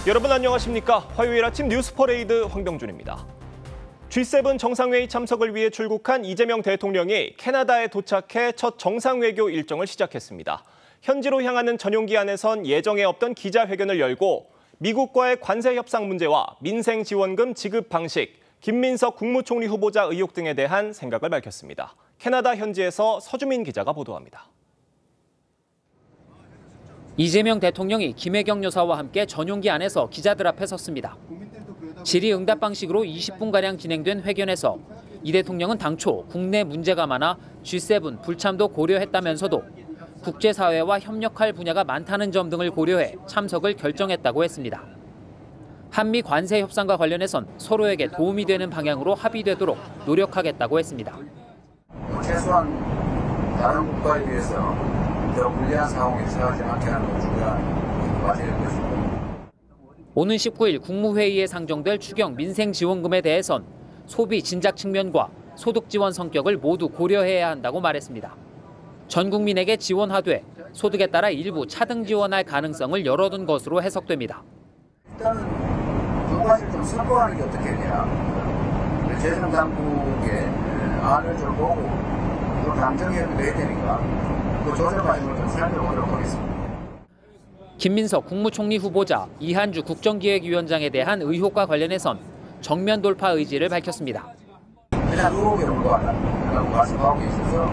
여러분 안녕하십니까? 화요일 아침 뉴스퍼레이드 황병준입니다. G7 정상회의 참석을 위해 출국한 이재명 대통령이 캐나다에 도착해 첫 정상외교 일정을 시작했습니다. 현지로 향하는 전용기 안에선 예정에 없던 기자회견을 열고 미국과의 관세 협상 문제와 민생 지원금 지급 방식, 김민석 국무총리 후보자 의혹 등에 대한 생각을 밝혔습니다. 캐나다 현지에서 서주민 기자가 보도합니다. 이재명 대통령이 김혜경 여사와 함께 전용기 안에서 기자들 앞에 섰습니다. 질의응답 방식으로 20분가량 진행된 회견에서 이 대통령은 당초 국내 문제가 많아 G7 불참도 고려했다면서도 국제사회와 협력할 분야가 많다는 점 등을 고려해 참석을 결정했다고 했습니다. 한미 관세 협상과 관련해선 서로에게 도움이 되는 방향으로 합의되도록 노력하겠다고 했습니다. 최소한 다른 국가에 비해서 더 불리한 상황에 처하지 않게 하는 것 중요한 과제일 것입니다. 오는 19일 국무회의에 상정될 추경 민생 지원금에 대해선 소비 진작 측면과 소득 지원 성격을 모두 고려해야 한다고 말했습니다. 전 국민에게 지원하되 소득에 따라 일부 차등 지원할 가능성을 열어둔 것으로 해석됩니다. 일단은 두 가지를 좀 섞어가는 게 어떻겠냐. 재정당국에 안을 좀 보고 또 당정해도 돼야 되니까 그 조절 과정을 좀 살펴보도록 하겠습니다. 김민석 국무총리 후보자, 이한주 국정기획위원장에 대한 의혹과 관련해선 정면 돌파 의지를 밝혔습니다. 그냥 의혹에 불과하다고 말씀하고 계셔서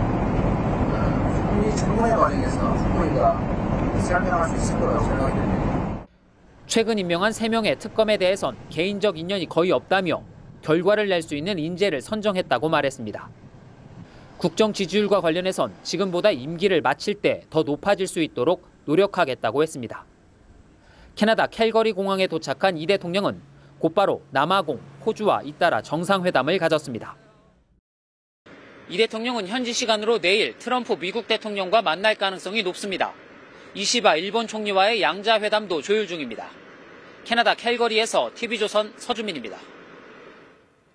충분히 청문회 과정에서 충분히 설명할 수 있을 거라고 생각이 됩니다. 최근 임명한 3명의 특검에 대해선 개인적 인연이 거의 없다며 결과를 낼 수 있는 인재를 선정했다고 말했습니다. 국정 지지율과 관련해선 지금보다 임기를 마칠 때 더 높아질 수 있도록 노력하겠다고 했습니다. 캐나다 캘거리 공항에 도착한 이 대통령은 곧바로 남아공, 호주와 잇따라 정상회담을 가졌습니다. 이 대통령은 현지 시간으로 내일 트럼프 미국 대통령과 만날 가능성이 높습니다. 이시바 일본 총리와의 양자회담도 조율 중입니다. 캐나다 캘거리에서 TV조선 서주민입니다.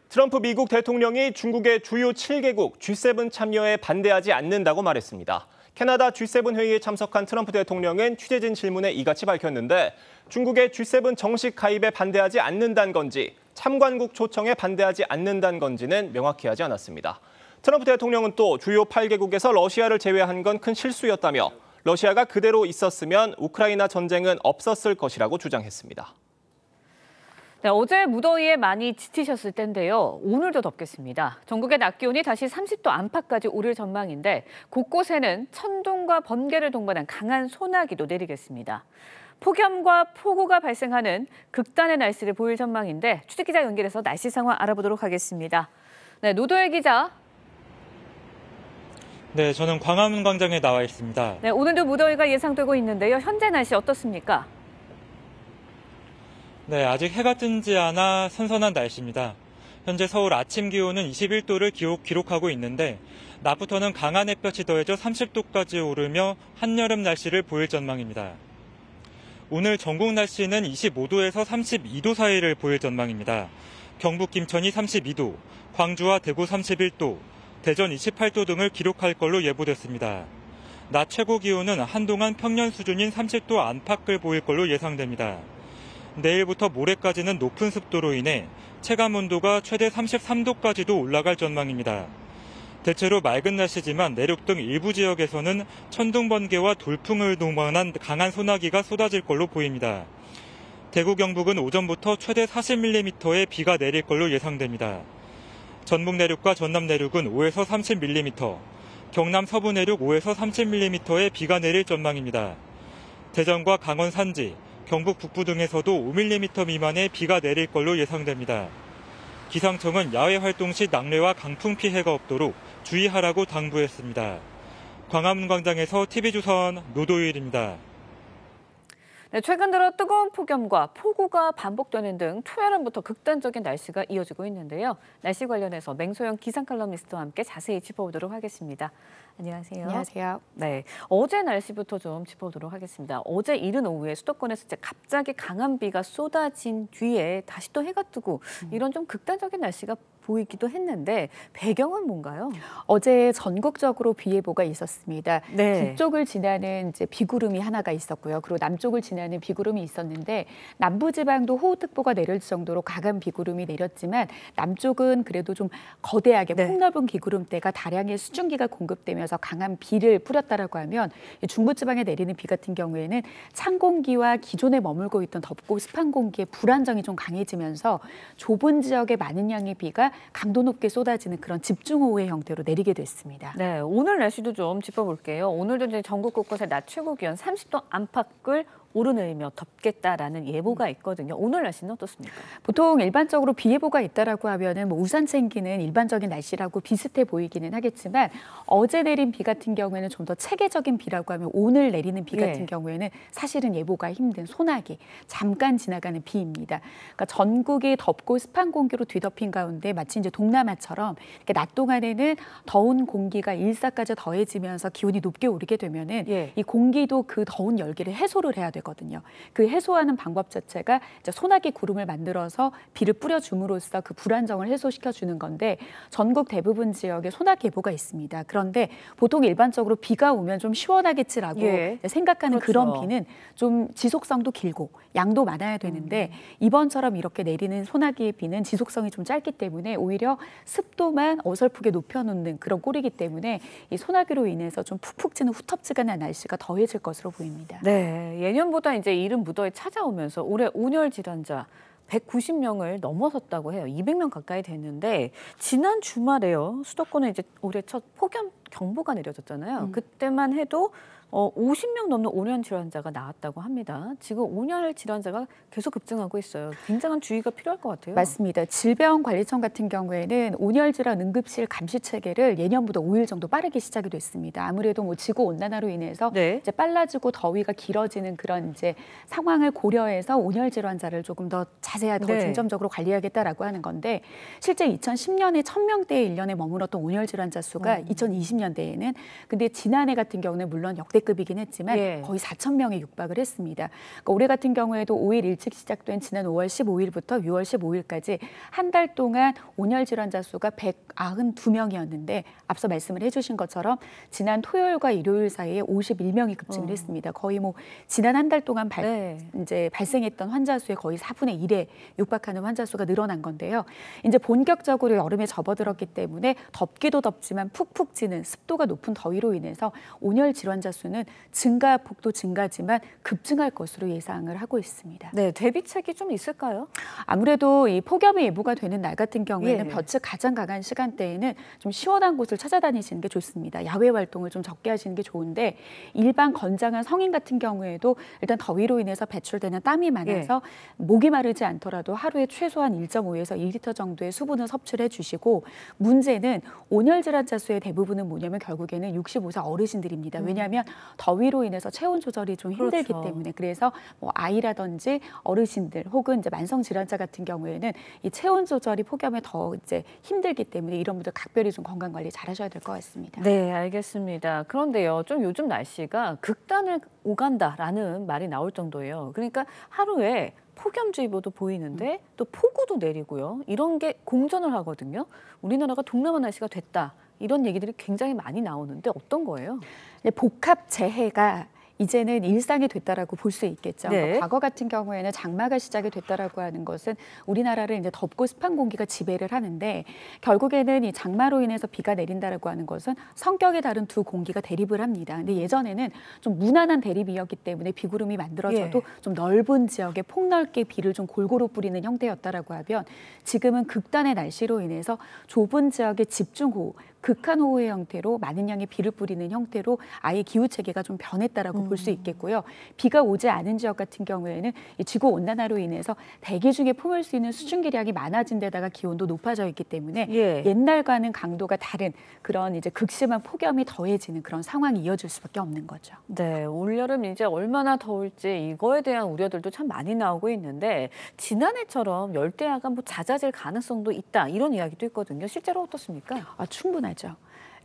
트럼프 미국 대통령이 중국의 주요 7개국 G7 참여에 반대하지 않는다고 말했습니다. 캐나다 G7 회의에 참석한 트럼프 대통령은 취재진 질문에 이같이 밝혔는데 중국의 G7 정식 가입에 반대하지 않는다는 건지 참관국 초청에 반대하지 않는다는 건지는 명확히 하지 않았습니다. 트럼프 대통령은 또 주요 8개국에서 러시아를 제외한 건 큰 실수였다며 러시아가 그대로 있었으면 우크라이나 전쟁은 없었을 것이라고 주장했습니다. 네, 어제 무더위에 많이 지치셨을 텐데요. 오늘도 덥겠습니다. 전국의 낮 기온이 다시 30도 안팎까지 오를 전망인데 곳곳에는 천둥과 번개를 동반한 강한 소나기도 내리겠습니다. 폭염과 폭우가 발생하는 극단의 날씨를 보일 전망인데 취재기자 연결해서 날씨 상황 알아보도록 하겠습니다. 네, 노도일 기자. 네, 저는 광화문 광장에 나와 있습니다. 네, 오늘도 무더위가 예상되고 있는데요. 현재 날씨 어떻습니까? 네, 아직 해가 뜨지 않아 선선한 날씨입니다. 현재 서울 아침 기온은 21도를 기록하고 있는데 낮부터는 강한 햇볕이 더해져 30도까지 오르며 한여름 날씨를 보일 전망입니다. 오늘 전국 날씨는 25도에서 32도 사이를 보일 전망입니다. 경북 김천이 32도, 광주와 대구 31도, 대전 28도 등을 기록할 걸로 예보됐습니다. 낮 최고 기온은 한동안 평년 수준인 30도 안팎을 보일 걸로 예상됩니다. 내일부터 모레까지는 높은 습도로 인해 체감 온도가 최대 33도까지도 올라갈 전망입니다. 대체로 맑은 날씨지만 내륙 등 일부 지역에서는 천둥 번개와 돌풍을 동반한 강한 소나기가 쏟아질 걸로 보입니다. 대구 경북은 오전부터 최대 40mm의 비가 내릴 걸로 예상됩니다. 전북 내륙과 전남 내륙은 5에서 30mm, 경남 서부 내륙 5에서 30mm의 비가 내릴 전망입니다. 대전과 강원 산지, 경북 북부 등에서도 5mm 미만의 비가 내릴 걸로 예상됩니다. 기상청은 야외 활동 시 낙뢰와 강풍 피해가 없도록 주의하라고 당부했습니다. 광화문 광장에서 TV조선 노도일입니다. 네, 최근 들어 뜨거운 폭염과 폭우가 반복되는 등 초여름부터 극단적인 날씨가 이어지고 있는데요. 날씨 관련해서 맹소영 기상 칼럼니스트와 함께 자세히 짚어보도록 하겠습니다. 안녕하세요. 안녕하세요. 네, 어제 날씨부터 좀 짚어보도록 하겠습니다. 어제 이른 오후에 수도권에서 갑자기 강한 비가 쏟아진 뒤에 다시 또 해가 뜨고 이런 좀 극단적인 날씨가 보이기도 했는데 배경은 뭔가요? 어제 전국적으로 비 예보가 있었습니다. 네. 북쪽을 지나는 이제 비구름이 하나가 있었고요. 그리고 남쪽을 지나는 비구름이 있었는데 남부지방도 호우특보가 내릴 정도로 강한 비구름이 내렸지만 남쪽은 그래도 좀 거대하게 네. 폭넓은 비구름대가 다량의 수증기가 공급되면서 강한 비를 뿌렸다라고 하면 중부지방에 내리는 비 같은 경우에는 찬 공기와 기존에 머물고 있던 덥고 습한 공기의 불안정이 좀 강해지면서 좁은 지역에 많은 양의 비가 강도 높게 쏟아지는 그런 집중호우의 형태로 내리게 됐습니다. 네, 오늘 날씨도 좀 짚어볼게요. 오늘도 이제 전국 곳곳에 낮 최고 기온 30도 안팎을 오르내리며 덥겠다라는 예보가 있거든요. 오늘 날씨는 어떻습니까? 보통 일반적으로 비 예보가 있다라고 하면은 뭐 우산 챙기는 일반적인 날씨라고 비슷해 보이기는 하겠지만 어제 내린 비 같은 경우에는 좀 더 체계적인 비라고 하면 오늘 내리는 비 같은 경우에는 사실은 예보가 힘든 소나기, 잠깐 지나가는 비입니다. 그러니까 전국이 덥고 습한 공기로 뒤덮인 가운데 마치 이제 동남아처럼 이렇게 낮 동안에는 더운 공기가 일사까지 더해지면서 기온이 높게 오르게 되면은 이 공기도 그 더운 열기를 해소를 해야 되거든요. 그 해소하는 방법 자체가 이제 소나기 구름을 만들어서 비를 뿌려줌으로써 그 불안정을 해소시켜 주는 건데 전국 대부분 지역에 소나기 예보가 있습니다. 그런데 보통 일반적으로 비가 오면 좀 시원하겠지라고 생각하는 그런 비는 좀 지속성도 길고 양도 많아야 되는데 이번처럼 이렇게 내리는 소나기의 비는 지속성이 좀 짧기 때문에 오히려 습도만 어설프게 높여놓는 그런 꼴이기 때문에 이 소나기로 인해서 좀 푹푹 찌는 후텁지근한 날씨가 더해질 것으로 보입니다. 네, 예년보다 이제 이른 무더위 찾아오면서 올해 온열 질환자 190명을 넘어섰다고 해요. 200명 가까이 됐는데 지난 주말에요. 수도권에 이제 올해 첫 폭염 경보가 내려졌잖아요. 그때만 해도 50명 넘는 온열 질환자가 나왔다고 합니다. 지금 온열 질환자가 계속 급증하고 있어요. 굉장한 주의가 필요할 것 같아요. 맞습니다. 질병관리청 같은 경우에는 온열 질환 응급실 감시 체계를 예년보다 5일 정도 빠르게 시작이 됐습니다. 아무래도 뭐 지구 온난화로 인해서 이제 빨라지고 더위가 길어지는 그런 이제 상황을 고려해서 온열 질환자를 조금 더 자세하게 더 중점적으로 관리하겠다라고 하는 건데 실제 2010년에 1000명대의 1년에 머물렀던 온열 질환자 수가 2020년대에는 근데 지난해 같은 경우는 물론 역대급이긴 했지만 거의 4,000명에 육박을 했습니다. 그러니까 올해 같은 경우에도 5일 일찍 시작된 지난 5월 15일부터 6월 15일까지 한 달 동안 온열 질환자 수가 192명이었는데 앞서 말씀을 해주신 것처럼 지난 토요일과 일요일 사이에 51명이 급증을 했습니다. 거의 뭐 지난 한 달 동안 이제 발생했던 환자 수의 거의 4분의 1에 육박하는 환자 수가 늘어난 건데요. 이제 본격적으로 여름에 접어들었기 때문에 덥기도 덥지만 푹푹 찌는 습도가 높은 더위로 인해서 온열 질환자 수는 증가폭도 증가지만 급증할 것으로 예상을 하고 있습니다. 네, 대비책이 좀 있을까요? 아무래도 이 폭염이 예보가 되는 날 같은 경우에는 볕이 가장 강한 시간대에는 좀 시원한 곳을 찾아다니시는 게 좋습니다. 야외 활동을 좀 적게 하시는 게 좋은데 일반 건장한 성인 같은 경우에도 일단 더위로 인해서 배출되는 땀이 많아서 목이 마르지 않더라도 하루에 최소한 1.5에서 2리터 정도의 수분을 섭취를 해주시고 문제는 온열 질환자 수의 대부분은 뭐냐면 결국에는 65세 어르신들입니다. 왜냐하면 더위로 인해서 체온 조절이 좀 힘들기 때문에 그래서 뭐 아이라든지 어르신들 혹은 이제 만성 질환자 같은 경우에는 이 체온 조절이 폭염에 더 이제 힘들기 때문에 이런 분들 각별히 좀 건강 관리 잘 하셔야 될 것 같습니다. 네, 알겠습니다. 그런데요, 좀 요즘 날씨가 극단을 오간다라는 말이 나올 정도예요. 그러니까 하루에 폭염주의보도 보이는데 또 폭우도 내리고요. 이런 게 공존을 하거든요. 우리나라가 동남아 날씨가 됐다. 이런 얘기들이 굉장히 많이 나오는데 어떤 거예요? 복합 재해가 이제는 일상이 됐다라고 볼 수 있겠죠. 그러니까 과거 같은 경우에는 장마가 시작이 됐다라고 하는 것은 우리나라를 이제 덥고 습한 공기가 지배를 하는데 결국에는 이 장마로 인해서 비가 내린다라고 하는 것은 성격이 다른 두 공기가 대립을 합니다. 근데 예전에는 좀 무난한 대립이었기 때문에 비구름이 만들어져도 좀 넓은 지역에 폭넓게 비를 좀 골고루 뿌리는 형태였다라고 하면 지금은 극단의 날씨로 인해서 좁은 지역에 집중호우, 극한호우의 형태로 많은 양의 비를 뿌리는 형태로 아예 기후체계가 좀 변했다라고 볼 수 있겠고요. 비가 오지 않은 지역 같은 경우에는 이 지구 온난화로 인해서 대기 중에 품을 수 있는 수증기량이 많아진 데다가 기온도 높아져 있기 때문에 옛날과는 강도가 다른 그런 이제 극심한 폭염이 더해지는 그런 상황이 이어질 수밖에 없는 거죠. 네, 올여름 이제 얼마나 더울지 이거에 대한 우려들도 참 많이 나오고 있는데 지난해처럼 열대야가 뭐 잦아질 가능성도 있다 이런 이야기도 있거든요. 실제로 어떻습니까? 충분하죠.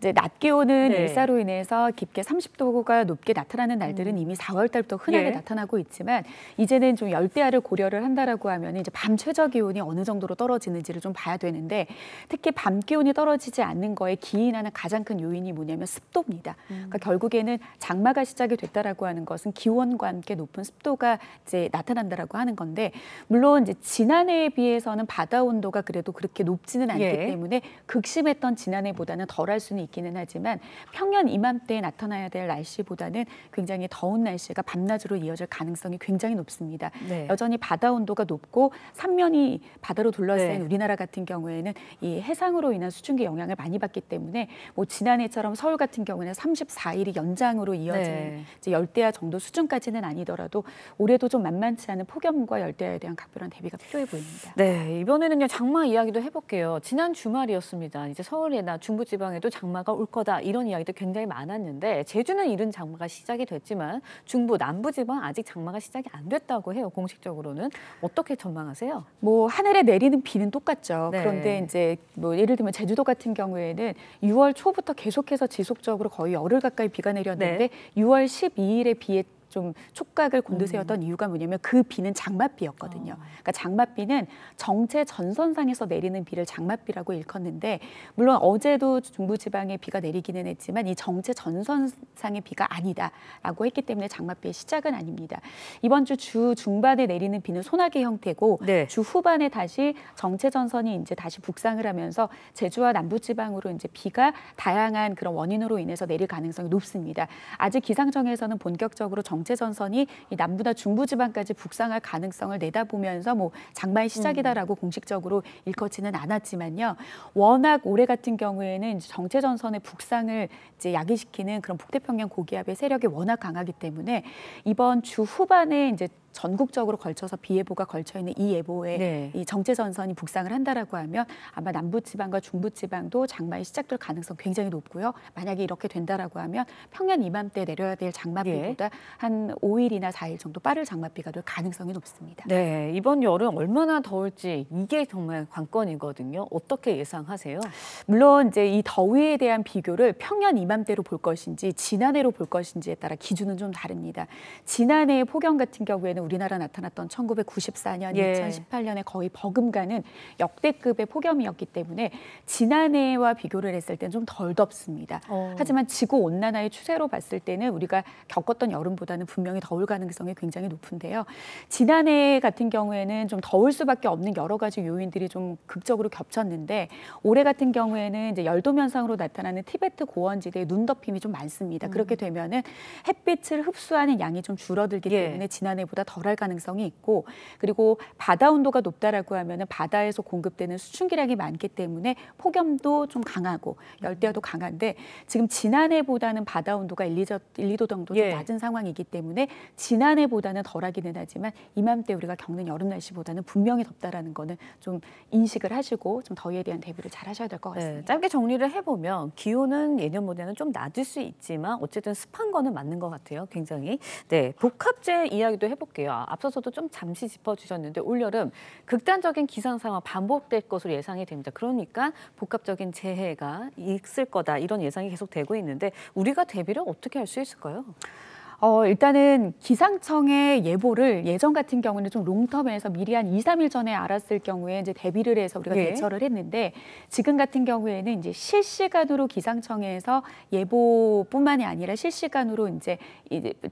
이제 낮 기온은 네. 일사로 인해서 깊게 30도가 높게 나타나는 날들은 이미 4월 달부터 흔하게 예. 나타나고 있지만 이제는 좀 열대야를 고려를 한다라고 하면 이제 밤 최저 기온이 어느 정도로 떨어지는지를 좀 봐야 되는데 특히 밤 기온이 떨어지지 않는 거에 기인하는 가장 큰 요인이 뭐냐면 습도입니다. 그러니까 결국에는 장마가 시작이 됐다라고 하는 것은 기온과 함께 높은 습도가 이제 나타난다라고 하는 건데 물론 이제 지난해에 비해서는 바다 온도가 그래도 그렇게 높지는 않기 예. 때문에 극심했던 지난해보다는 덜할 수는 있기는 하지만 평년 이맘때에 나타나야 될 날씨보다는 굉장히 더운 날씨가 밤낮으로 이어질 가능성이 굉장히 높습니다. 네. 여전히 바다 온도가 높고 삼면이 바다로 둘러싸인 네. 우리나라 같은 경우에는 이 해상으로 인한 수증기 영향을 많이 받기 때문에 뭐 지난해처럼 서울 같은 경우는 34일이 연장으로 이어지는 네. 이제 열대야 정도 수준까지는 아니더라도 올해도 좀 만만치 않은 폭염과 열대야에 대한 각별한 대비가 필요해 보입니다. 네, 이번에는요 장마 이야기도 해볼게요. 지난 주말이었습니다. 이제 서울이나 중부지방에도 장마가 올 거다 이런 이야기도 굉장히 많았는데 제주는 이른 장마가 시작이 됐지만 중부, 남부지방 아직 장마가 시작이 안 됐다고 해요. 공식적으로는 어떻게 전망하세요? 뭐 하늘에 내리는 비는 똑같죠. 네. 그런데 이제 뭐 예를 들면 제주도 같은 경우에는 6월 초부터 계속해서 지속적으로 거의 열흘 가까이 비가 내렸는데 6월 12일에 비에 좀 촉각을 곤두세웠던 이유가 뭐냐면 그 비는 장맛비였거든요. 그러니까 장맛비는 정체 전선상에서 내리는 비를 장맛비라고 일컫는데 물론 어제도 중부지방에 비가 내리기는 했지만 이 정체 전선상의 비가 아니다라고 했기 때문에 장맛비의 시작은 아닙니다. 이번 주 중반에 내리는 비는 소나기 형태고 네. 주 후반에 다시 정체 전선이 이제 다시 북상을 하면서 제주와 남부지방으로 이제 비가 다양한 그런 원인으로 인해서 내릴 가능성이 높습니다. 아직 기상청에서는 본격적으로 정체 전선이 이 남부나 중부지방까지 북상할 가능성을 내다보면서 뭐 장마의 시작이다라고 공식적으로 일컫지는 않았지만요. 워낙 올해 같은 경우에는 이제 정체 전선의 북상을 이제 야기시키는 그런 북태평양 고기압의 세력이 워낙 강하기 때문에 이번 주 후반에 이제 전국적으로 걸쳐서 비 예보가 걸쳐 있는 이 예보에 네. 이 정체 전선이 북상을 한다라고 하면 아마 남부지방과 중부지방도 장마의 시작될 가능성 굉장히 높고요. 만약에 이렇게 된다라고 하면 평년 이맘때 내려야 될 장맛비보다 한 5일이나 4일 정도 빠를 장맛비가 될 가능성이 높습니다. 네, 이번 여름 얼마나 더울지 이게 정말 관건이거든요. 어떻게 예상하세요? 물론 이제 이 더위에 대한 비교를 평년 이맘때로 볼 것인지 지난해로 볼 것인지에 따라 기준은 좀 다릅니다. 지난해의 폭염 같은 경우에는 우리나라 나타났던 1994년, 예. 2018년에 거의 버금가는 역대급의 폭염이었기 때문에 지난해와 비교를 했을 때는 좀 덜 덥습니다. 하지만 지구온난화의 추세로 봤을 때는 우리가 겪었던 여름보다는 분명히 더울 가능성이 굉장히 높은데요. 지난해 같은 경우에는 좀 더울 수밖에 없는 여러 가지 요인들이 좀 극적으로 겹쳤는데 올해 같은 경우에는 이제 열돔 현상으로 나타나는 티베트 고원지대에 눈 덮임이 좀 많습니다. 그렇게 되면은 햇빛을 흡수하는 양이 좀 줄어들기 때문에 지난해보다 덜할 가능성이 있고 그리고 바다 온도가 높다라고 하면은 바다에서 공급되는 수증기량이 많기 때문에 폭염도 좀 강하고 열대야도 강한데 지금 지난해보다는 바다 온도가 1, 2도 정도 좀 낮은 상황이기 때문에 지난해보다는 덜하기는 하지만 이맘때 우리가 겪는 여름 날씨보다는 분명히 덥다라는 거는 좀 인식을 하시고 좀 더위에 대한 대비를 잘 하셔야 될 것 같습니다. 네, 짧게 정리를 해보면 기온은 예년보다는 좀 낮을 수 있지만 어쨌든 습한 거는 맞는 것 같아요. 굉장히. 네, 복합재 이야기도 해볼게요. 앞서서도 좀 잠시 짚어주셨는데 올여름 극단적인 기상 상황 반복될 것으로 예상이 됩니다. 그러니까 복합적인 재해가 있을 거다 이런 예상이 계속되고 있는데 우리가 대비를 어떻게 할 수 있을까요? 일단은 기상청의 예보를 예전 같은 경우는 좀 롱텀에서 미리 한 2, 3일 전에 알았을 경우에 이제 대비를 해서 우리가 대처를 했는데 지금 같은 경우에는 이제 실시간으로 기상청에서 예보뿐만이 아니라 실시간으로 이제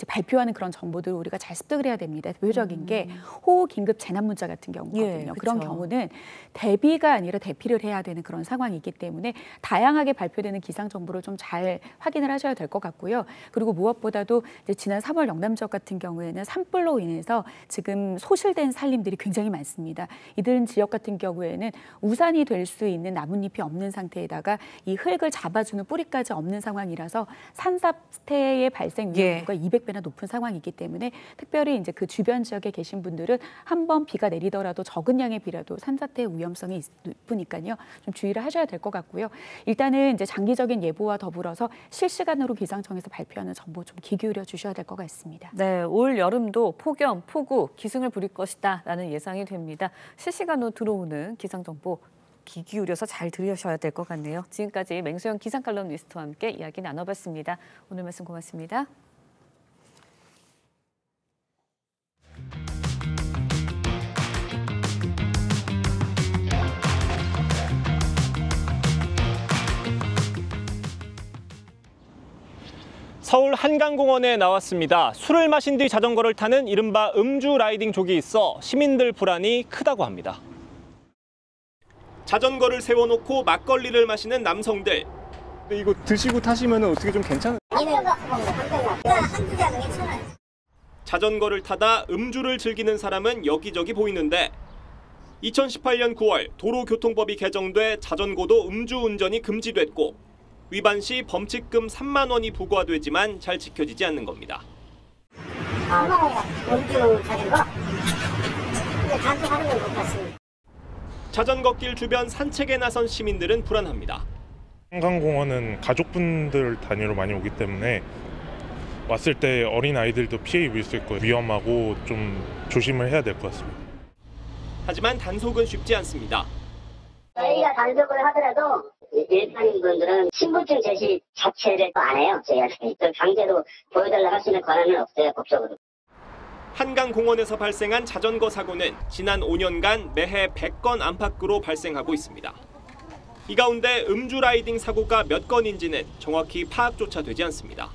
발표하는 그런 정보들을 우리가 잘 습득을 해야 됩니다. 대표적인 게 호우 긴급 재난 문자 같은 경우거든요. 그런 경우는 대비가 아니라 대피를 해야 되는 그런 상황이기 때문에 다양하게 발표되는 기상 정보를 좀 잘 확인을 하셔야 될 것 같고요. 그리고 무엇보다도 이제 지난 3월 영남 지역 같은 경우에는 산불로 인해서 지금 소실된 산림들이 굉장히 많습니다. 이들 지역 같은 경우에는 우산이 될 수 있는 나뭇잎이 없는 상태에다가 이 흙을 잡아주는 뿌리까지 없는 상황이라서 산사태의 발생 위험도가 200배나 높은 상황이기 때문에 특별히 이제 그 주변 지역에 계신 분들은 한번 비가 내리더라도 적은 양의 비라도 산사태의 위험성이 높으니까요. 좀 주의를 하셔야 될 것 같고요. 일단은 이제 장기적인 예보와 더불어서 실시간으로 기상청에서 발표하는 정보 좀 귀 기울여 주셔야 될 것 같습니다. 네, 올 여름도 폭염, 폭우, 기승을 부릴 것이다라는 예상이 됩니다. 실시간으로 들어오는 기상 정보 귀 기울여서 잘 들으셔야 될 것 같네요. 지금까지 맹수영 기상칼럼니스트와 함께 이야기 나눠봤습니다. 오늘 말씀 고맙습니다. 서울 한강공원에 나왔습니다. 술을 마신 뒤 자전거를 타는 이른바 음주 라이딩족이 있어 시민들 불안이 크다고 합니다. 자전거를 세워놓고 막걸리를 마시는 남성들. 이거 드시고 타시면 어떻게 좀 괜찮아요? 자전거를 타다 음주를 즐기는 사람은 여기저기 보이는데 2018년 9월 도로교통법이 개정돼 자전거도 음주운전이 금지됐고 위반 시 범칙금 3만 원이 부과되지만 잘 지켜지지 않는 겁니다. 자전거길 주변 산책에 나선 시민들은 불안합니다. 한강공원은 가족분들 단위로 많이 오기 때문에 왔을 때 어린 아이들도 피해 입을 수 있고 위험하고 좀 조심을 해야 될 것 같습니다. 하지만 단속은 쉽지 않습니다. 저희가 단속을 하더라도 일반인분들은 신분증 제시 자체를 안 해요. 저희가 강제로 보여달라고 할 수 있는 권한은 없어요, 법적으로. 한강공원에서 발생한 자전거 사고는 지난 5년간 매해 100건 안팎으로 발생하고 있습니다. 이 가운데 음주 라이딩 사고가 몇 건인지는 정확히 파악조차 되지 않습니다.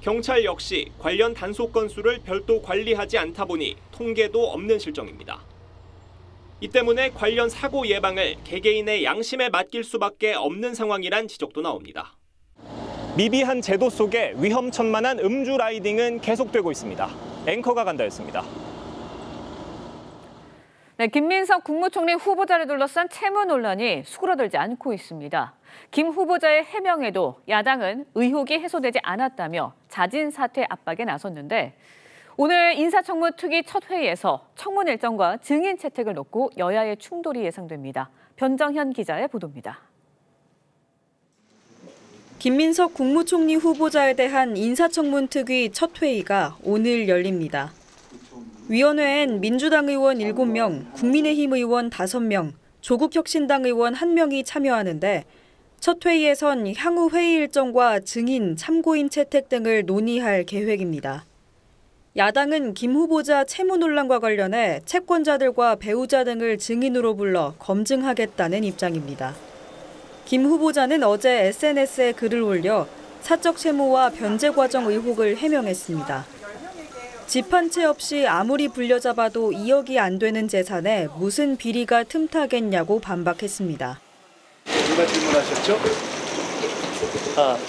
경찰 역시 관련 단속 건수를 별도 관리하지 않다 보니 통계도 없는 실정입니다. 이 때문에 관련 사고 예방을 개개인의 양심에 맡길 수밖에 없는 상황이란 지적도 나옵니다. 미비한 제도 속에 위험천만한 음주 라이딩은 계속되고 있습니다. 앵커가 간다였습니다. 네, 김민석 국무총리 후보자를 둘러싼 채무 논란이 수그러들지 않고 있습니다. 김 후보자의 해명에도 야당은 의혹이 해소되지 않았다며 자진 사퇴 압박에 나섰는데 오늘 인사청문 특위 첫 회의에서 청문 일정과 증인 채택을 놓고 여야의 충돌이 예상됩니다. 변정현 기자의 보도입니다. 김민석 국무총리 후보자에 대한 인사청문 특위 첫 회의가 오늘 열립니다. 위원회엔 민주당 의원 7명, 국민의힘 의원 5명, 조국혁신당 의원 1명이 참여하는데 첫 회의에선 향후 회의 일정과 증인, 참고인 채택 등을 논의할 계획입니다. 야당은 김 후보자 채무 논란과 관련해 채권자들과 배우자 등을 증인으로 불러 검증하겠다는 입장입니다. 김 후보자는 어제 SNS에 글을 올려 사적 채무와 변제 과정 의혹을 해명했습니다. 집 한 채 없이 아무리 불려잡아도 2억이 안 되는 재산에 무슨 비리가 틈타겠냐고 반박했습니다. 누가 질문하셨죠?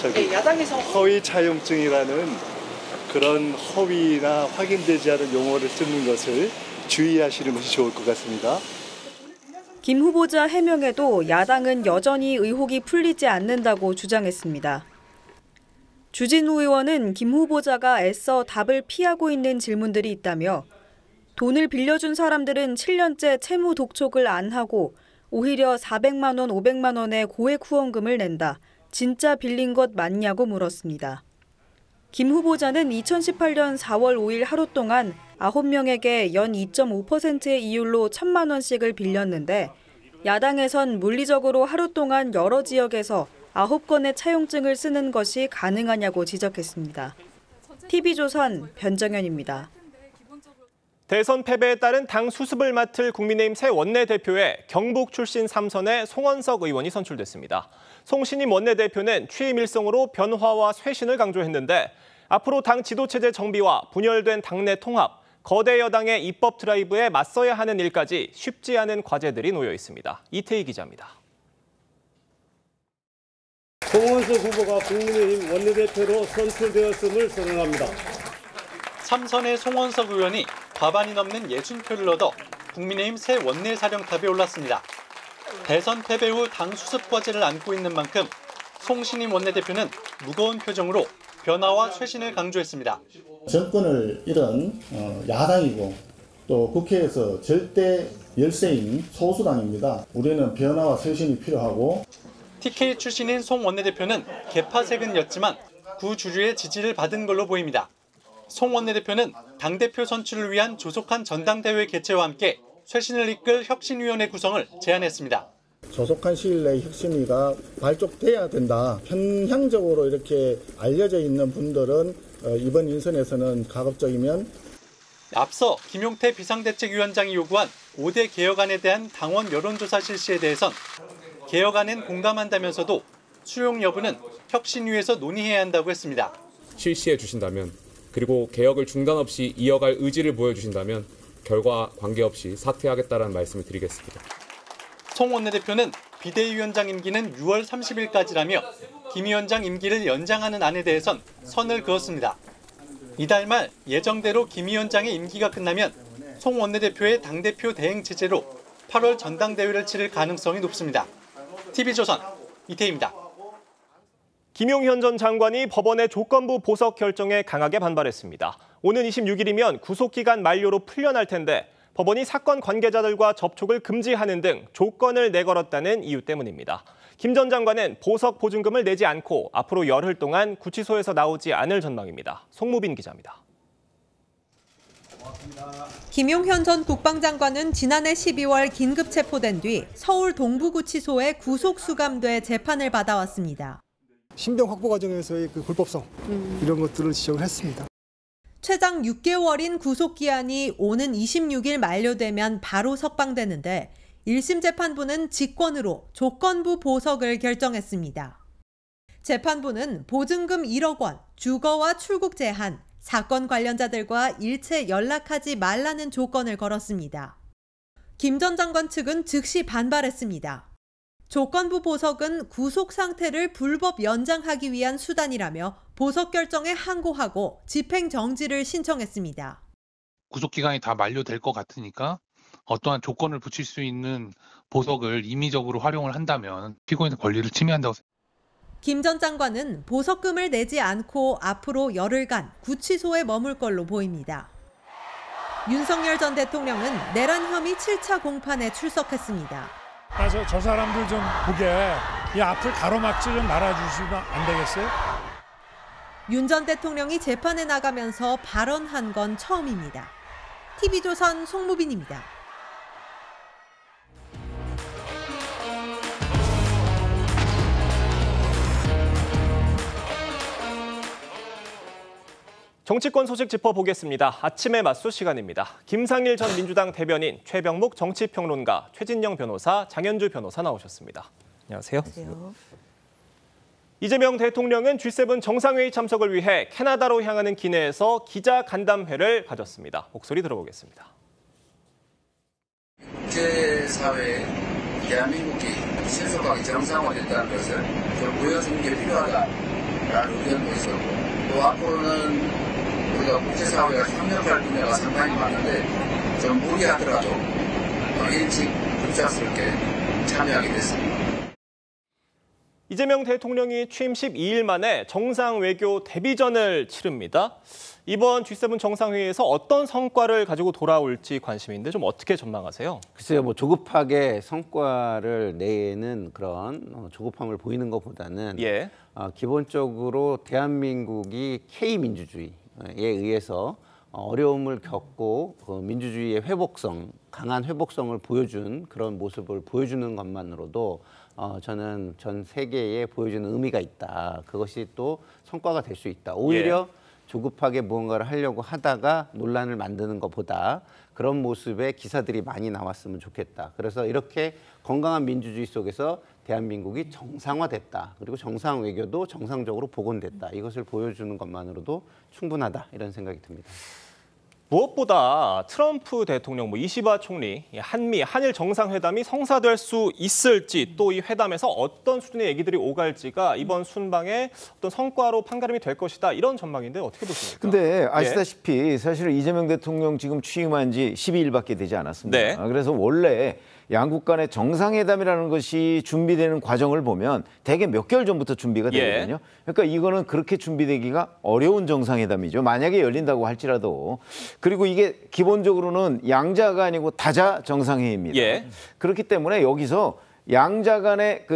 저기 야당에서 허위 차용증이라는 그런 허위나 확인되지 않은 용어를 쓰는 것을 주의하시는 것이 좋을 것 같습니다. 김 후보자 해명에도 야당은 여전히 의혹이 풀리지 않는다고 주장했습니다. 주진우 의원은 김 후보자가 애써 답을 피하고 있는 질문들이 있다며 돈을 빌려준 사람들은 7년째 채무 독촉을 안 하고 오히려 400만 원, 500만 원의 고액 후원금을 낸다. 진짜 빌린 것 맞냐고 물었습니다. 김 후보자는 2018년 4월 5일 하루 동안 9명에게 연 2.5%의 이율로 1,000만 원씩을 빌렸는데 야당에선 물리적으로 하루 동안 여러 지역에서 9건의 차용증을 쓰는 것이 가능하냐고 지적했습니다. TV조선 변정현입니다. 대선 패배에 따른 당 수습을 맡을 국민의힘 새 원내대표에 경북 출신 3선의 송원석 의원이 선출됐습니다. 송 신임 원내대표는 취임 일성으로 변화와 쇄신을 강조했는데 앞으로 당 지도체제 정비와 분열된 당내 통합, 거대 여당의 입법 드라이브에 맞서야 하는 일까지 쉽지 않은 과제들이 놓여 있습니다. 이태희 기자입니다. 송원석 후보가 국민의힘 원내대표로 선출되었음을 선언합니다. 3선의 송원석 의원이 과반이 넘는 60표를 얻어 국민의힘 새 원내사령탑에 올랐습니다. 대선 패배 후 당 수습 과제를 안고 있는 만큼 송 신임 원내대표는 무거운 표정으로 변화와 쇄신을 강조했습니다. 정권을 잃은 야당이고 또 국회에서 절대 열세인 소수당입니다. 우리는 변화와 쇄신이 필요하고 TK 출신인 송 원내대표는 개파색은였지만 구주류의 지지를 받은 걸로 보입니다. 송 원내대표는 당대표 선출을 위한 조속한 전당대회 개최와 함께 쇄신을 이끌 혁신위원회 구성을 제안했습니다. 조속한 시일 내에 혁신위가 발족돼야 된다. 편향적으로 이렇게 알려져 있는 분들은 이번 인선에서는 가급적이면 앞서 김용태 비상대책위원장이 요구한 5대 개혁안에 대한 당원 여론조사 실시에 대해선 개혁안엔 공감한다면서도 수용 여부는 혁신위에서 논의해야 한다고 했습니다. 실시해 주신다면 그리고 개혁을 중단 없이 이어갈 의지를 보여주신다면 결과 관계없이 사퇴하겠다는 말씀을 드리겠습니다. 송 원내대표는 비대위원장 임기는 6월 30일까지라며 김 위원장 임기를 연장하는 안에 대해선 선을 그었습니다. 이달 말 예정대로 김 위원장의 임기가 끝나면 송 원내대표의 당대표 대행 체제로 8월 전당대회를 치를 가능성이 높습니다. TV조선 이태희입니다. 김용현 전 장관이 법원의 조건부 보석 결정에 강하게 반발했습니다. 오는 26일이면 구속기간 만료로 풀려날 텐데 법원이 사건 관계자들과 접촉을 금지하는 등 조건을 내걸었다는 이유 때문입니다. 김 전 장관은 보석 보증금을 내지 않고 앞으로 열흘 동안 구치소에서 나오지 않을 전망입니다. 송무빈 기자입니다. 김용현 전 국방장관은 지난해 12월 긴급 체포된 뒤 서울 동부구치소에 구속 수감돼 재판을 받아왔습니다. 신병 확보 과정에서의 그 불법성 이런 것들을 지적을 했습니다. 최장 6개월인 구속기한이 오는 26일 만료되면 바로 석방되는데 1심 재판부는 직권으로 조건부 보석을 결정했습니다. 재판부는 보증금 1억 원, 주거와 출국 제한, 사건 관련자들과 일체 연락하지 말라는 조건을 걸었습니다. 김 전 장관 측은 즉시 반발했습니다. 조건부 보석은 구속 상태를 불법 연장하기 위한 수단이라며 보석 결정에 항고하고 집행 정지를 신청했습니다. 구속기간이 다 만료될 것 같으니까 어떠한 조건을 붙일 수 있는 보석을 임의적으로 활용을 한다면 피고인의 권리를 침해한다고 생각합니다. 김 전 장관은 보석금을 내지 않고 앞으로 열흘간 구치소에 머물 걸로 보입니다. 윤석열 전 대통령은 내란 혐의 7차 공판에 출석했습니다. 저 사람들 좀 보게 이 앞을 가로막지 좀 말아주시면 안 되겠어요? 윤 전 대통령이 재판에 나가면서 발언한 건 처음입니다. TV조선 송무빈입니다. 정치권 소식 짚어보겠습니다. 아침의 맞수 시간입니다. 김상일 전 민주당 대변인, 최병묵 정치평론가, 최진영 변호사, 장현주 변호사 나오셨습니다. 안녕하세요. 안녕하세요. 이재명 대통령은 G7 정상회의 참석을 위해 캐나다로 향하는 기내에서 기자 간담회를 가졌습니다. 목소리 들어보겠습니다. 국제사회에 대한민국이 신속하게 정상화됐다는 것을 좀 보여주는 게 필요하다라는 의견도 있었고 또 앞으로는 우리가 국제사회가 협력할 분야가 상당히 많은데 좀 무리하더라도 일찍 급작스럽게 참여하게 됐습니다. 이재명 대통령이 취임 12일 만에 정상외교 데뷔전을 치릅니다. 이번 G7 정상회의에서 어떤 성과를 가지고 돌아올지 관심인데 좀 어떻게 전망하세요? 글쎄요, 뭐 조급하게 성과를 내는 그런 조급함을 보이는 것보다는 기본적으로 대한민국이 K민주주의에 의해서 어려움을 겪고 민주주의의 회복성, 강한 회복성을 보여준 그런 모습을 보여주는 것만으로도 저는 전 세계에 보여주는 의미가 있다. 그것이 또 성과가 될 수 있다. 오히려 조급하게 무언가를 하려고 하다가 논란을 만드는 것보다 그런 모습의 기사들이 많이 나왔으면 좋겠다. 그래서 이렇게 건강한 민주주의 속에서 대한민국이 정상화됐다. 그리고 정상 외교도 정상적으로 복원됐다. 이것을 보여주는 것만으로도 충분하다. 이런 생각이 듭니다. 무엇보다 트럼프 대통령, 이시바 총리, 한미, 한일 정상회담이 성사될 수 있을지 또 이 회담에서 어떤 수준의 얘기들이 오갈지가 이번 순방의 어떤 성과로 판가름이 될 것이다. 이런 전망인데 어떻게 보십니까? 근데 아시다시피 사실 이재명 대통령 지금 취임한 지 12일밖에 되지 않았습니다. 그래서 원래 양국 간의 정상회담이라는 것이 준비되는 과정을 보면 대개 몇 개월 전부터 준비가 되거든요. 그러니까 이거는 그렇게 준비되기가 어려운 정상회담이죠. 만약에 열린다고 할지라도. 그리고 이게 기본적으로는 양자가 아니고 다자 정상회의입니다. 그렇기 때문에 여기서 양자 간의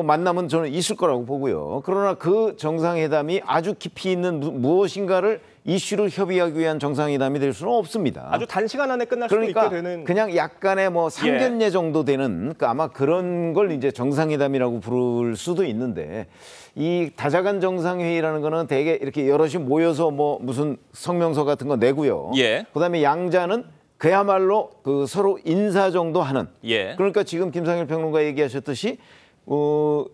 만남은 저는 있을 거라고 보고요. 그러나 그 정상회담이 아주 깊이 있는 무엇인가를 이슈를 협의하기 위한 정상회담이 될 수는 없습니다. 아주 단시간 안에 끝날 수도 그러니까 있게 되는. 그냥 약간의 뭐 상견례 정도 되는 그러니까 아마 그런 걸 이제 정상회담이라고 부를 수도 있는데 이 다자간 정상회의라는 거는 되게 이렇게 여럿이 모여서 뭐 무슨 성명서 같은 거 내고요. 그다음에 양자는 그야말로 그 서로 인사 정도 하는. 그러니까 지금 김상일 평론가 얘기하셨듯이